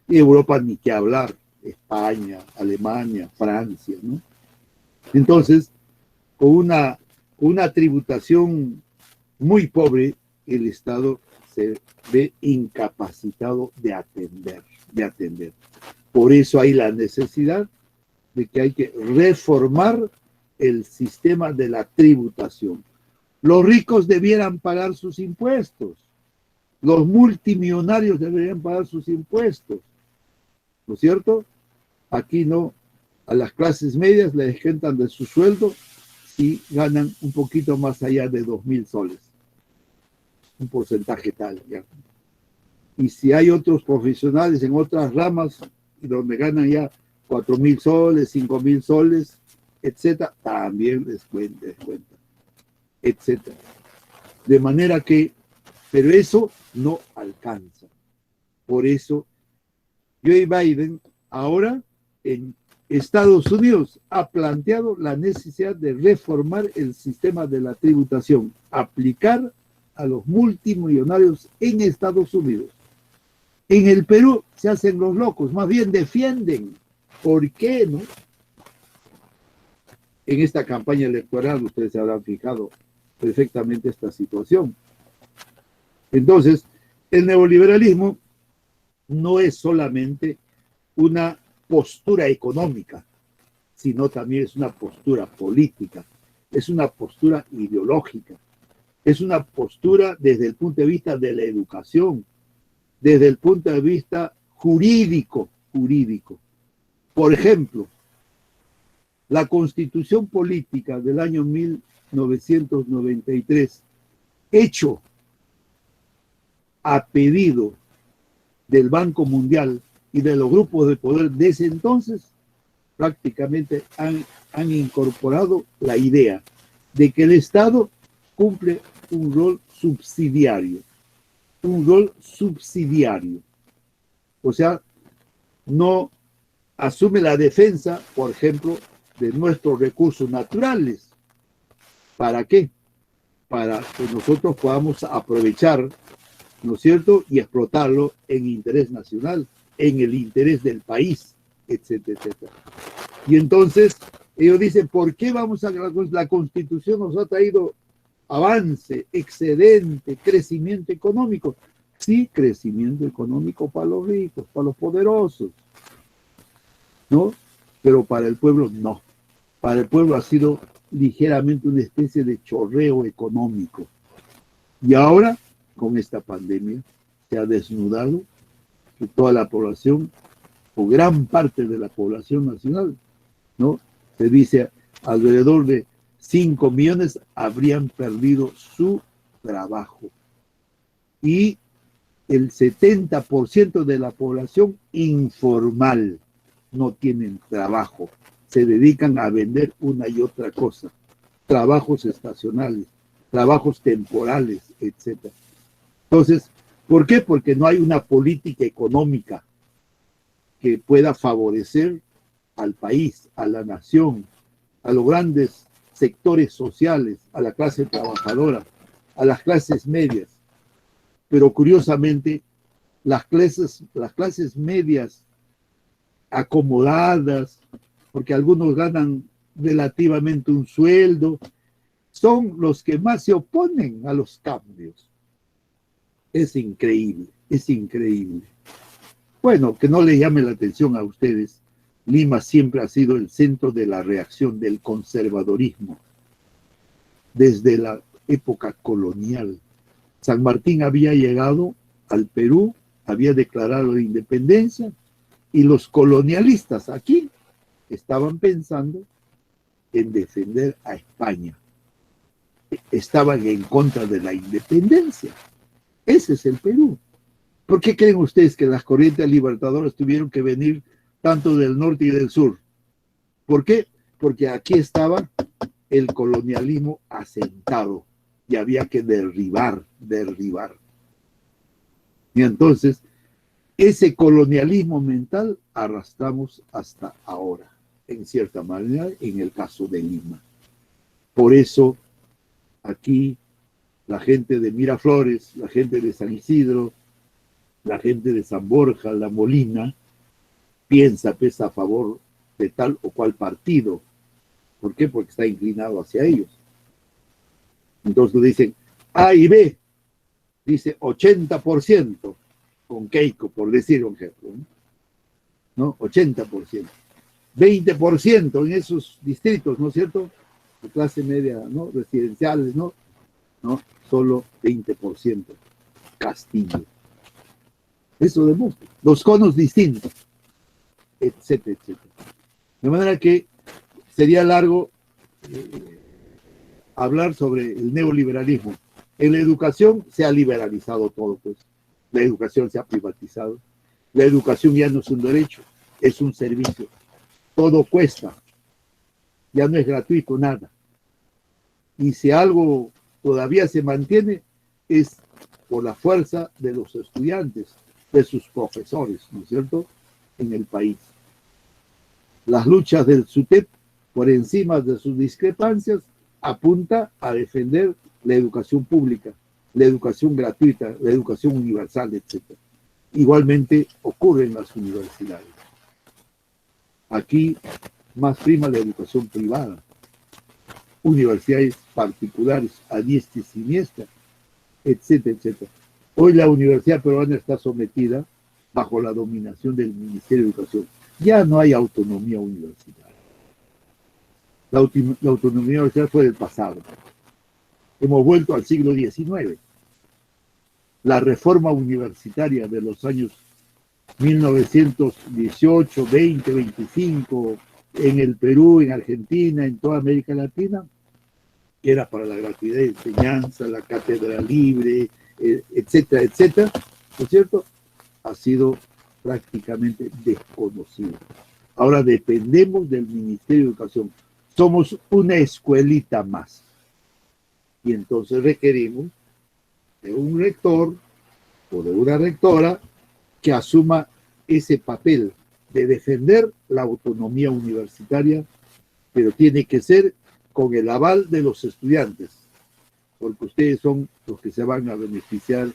Y Europa ni qué hablar, España, Alemania, Francia, ¿no? Entonces, con una tributación muy pobre, el Estado se ve incapacitado de atender, de atender. Por eso hay la necesidad de que hay que reformar el sistema de la tributación. Los ricos debieran pagar sus impuestos, los multimillonarios deberían pagar sus impuestos, ¿no es cierto? Aquí no, a las clases medias les descuentan de su sueldo si ganan un poquito más allá de 2.000 soles. Un porcentaje tal, ¿ya? Y si hay otros profesionales en otras ramas donde ganan ya 4.000 soles, 5.000 soles, etcétera, también les cuenta, etcétera. De manera que, pero eso no alcanza. Por eso, Joe Biden ahora en Estados Unidos ha planteado la necesidad de reformar el sistema de la tributación, aplicar a los multimillonarios en Estados Unidos. En el Perú se hacen los locos, más bien defienden. ¿Por qué no? En esta campaña electoral ustedes se habrán fijado perfectamente esta situación. Entonces, el neoliberalismo no es solamente una postura económica, sino también es una postura política, es una postura ideológica, es una postura desde el punto de vista de la educación, desde el punto de vista jurídico. Por ejemplo, la Constitución Política del año 1993, hecho a pedido del Banco Mundial y de los grupos de poder de ese entonces prácticamente han incorporado la idea de que el Estado cumple un rol subsidiario, o sea, no asume la defensa, por ejemplo, de nuestros recursos naturales. ¿Para qué? Para que nosotros podamos aprovechar, ¿no es cierto?, y explotarlo en interés nacional, en el interés del país, etcétera, etcétera. Y entonces ellos dicen, ¿por qué vamos a la Constitución nos ha traído avance, excedente, crecimiento económico? Sí, crecimiento económico para los ricos, para los poderosos, ¿no? Pero para el pueblo no. Para el pueblo ha sido ligeramente una especie de chorreo económico. Y ahora, con esta pandemia, se ha desnudado que toda la población, o gran parte de la población nacional, ¿no? Se dice alrededor de 5 millones habrían perdido su trabajo. Y el 70% de la población informal no tienen trabajo. Se dedican a vender una y otra cosa. Trabajos estacionales, trabajos temporales, etc. Entonces, ¿por qué? Porque no hay una política económica que pueda favorecer al país, a la nación, a los grandes sectores sociales, a la clase trabajadora, a las clases medias. Pero curiosamente, las clases medias acomodadas, porque algunos ganan relativamente un sueldo, son los que más se oponen a los cambios. Es increíble, es increíble. Bueno, que no le llame la atención a ustedes, Lima siempre ha sido el centro de la reacción del conservadorismo. Desde la época colonial, San Martín había llegado al Perú, había declarado la independencia, y los colonialistas aquí estaban pensando en defender a España. Estaban en contra de la independencia. Ese es el Perú. ¿Por qué creen ustedes que las corrientes libertadoras tuvieron que venir tanto del norte y del sur? ¿Por qué? Porque aquí estaba el colonialismo asentado y había que derribar. Y entonces, ese colonialismo mental arrastramos hasta ahora, en cierta manera, en el caso de Lima. Por eso, aquí, la gente de Miraflores, la gente de San Isidro, la gente de San Borja, La Molina, piensa a favor de tal o cual partido. ¿Por qué? Porque está inclinado hacia ellos. Entonces dicen A y B, dice 80%, con Keiko, por decir un ejemplo, ¿no? 80%. 20% en esos distritos, ¿no es cierto? De clase media, ¿no? Residenciales, ¿no? Solo 20%. Castillo. Eso demuestra. Los conos distintos, etcétera, etcétera. De manera que sería largo hablar sobre el neoliberalismo. En la educación se ha liberalizado todo, pues. La educación se ha privatizado. La educación ya no es un derecho, es un servicio. Todo cuesta. Ya no es gratuito nada. Y si algo todavía se mantiene, es por la fuerza de los estudiantes, de sus profesores, ¿no es cierto?, en el país. Las luchas del SUTEP, por encima de sus discrepancias, apunta a defender la educación pública, la educación gratuita, la educación universal, etc. Igualmente ocurre en las universidades. Aquí más prima la educación privada. Universidades particulares a diestra y siniestra, etcétera, etcétera. Hoy la Universidad Peruana está sometida bajo la dominación del Ministerio de Educación. Ya no hay autonomía universitaria. La autonomía universitaria fue del pasado. Hemos vuelto al siglo XIX. La reforma universitaria de los años 1918, 20, 25, en el Perú, en Argentina, en toda América Latina, que era para la gratuidad de enseñanza, la cátedra libre, etcétera, etcétera, ¿no es cierto?, ha sido prácticamente desconocido. Ahora dependemos del Ministerio de Educación. Somos una escuelita más. Y entonces requerimos de un rector o de una rectora que asuma ese papel de defender la autonomía universitaria, pero tiene que ser con el aval de los estudiantes, porque ustedes son los que se van a beneficiar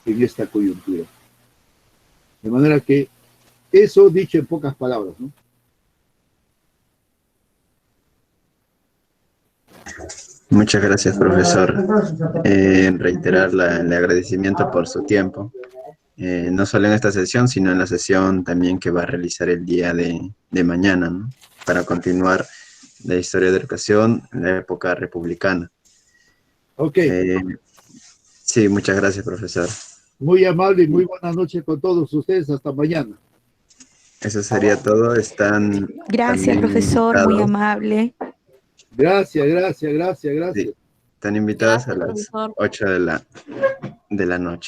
en esta coyuntura. De manera que eso dicho en pocas palabras, ¿no? Muchas gracias, profesor. Reiterar el agradecimiento por su tiempo, no solo en esta sesión, sino en la sesión también que va a realizar el día de mañana, ¿no? Para continuar la historia de educación en la época republicana. Ok. Sí, muchas gracias, profesor. Muy amable y muy buenas noches con todos ustedes. Hasta mañana. Eso sería todo. Están Gracias, profesor, muy amable. Gracias. Sí, están invitados Gracias, a las profesor. 8 de la noche.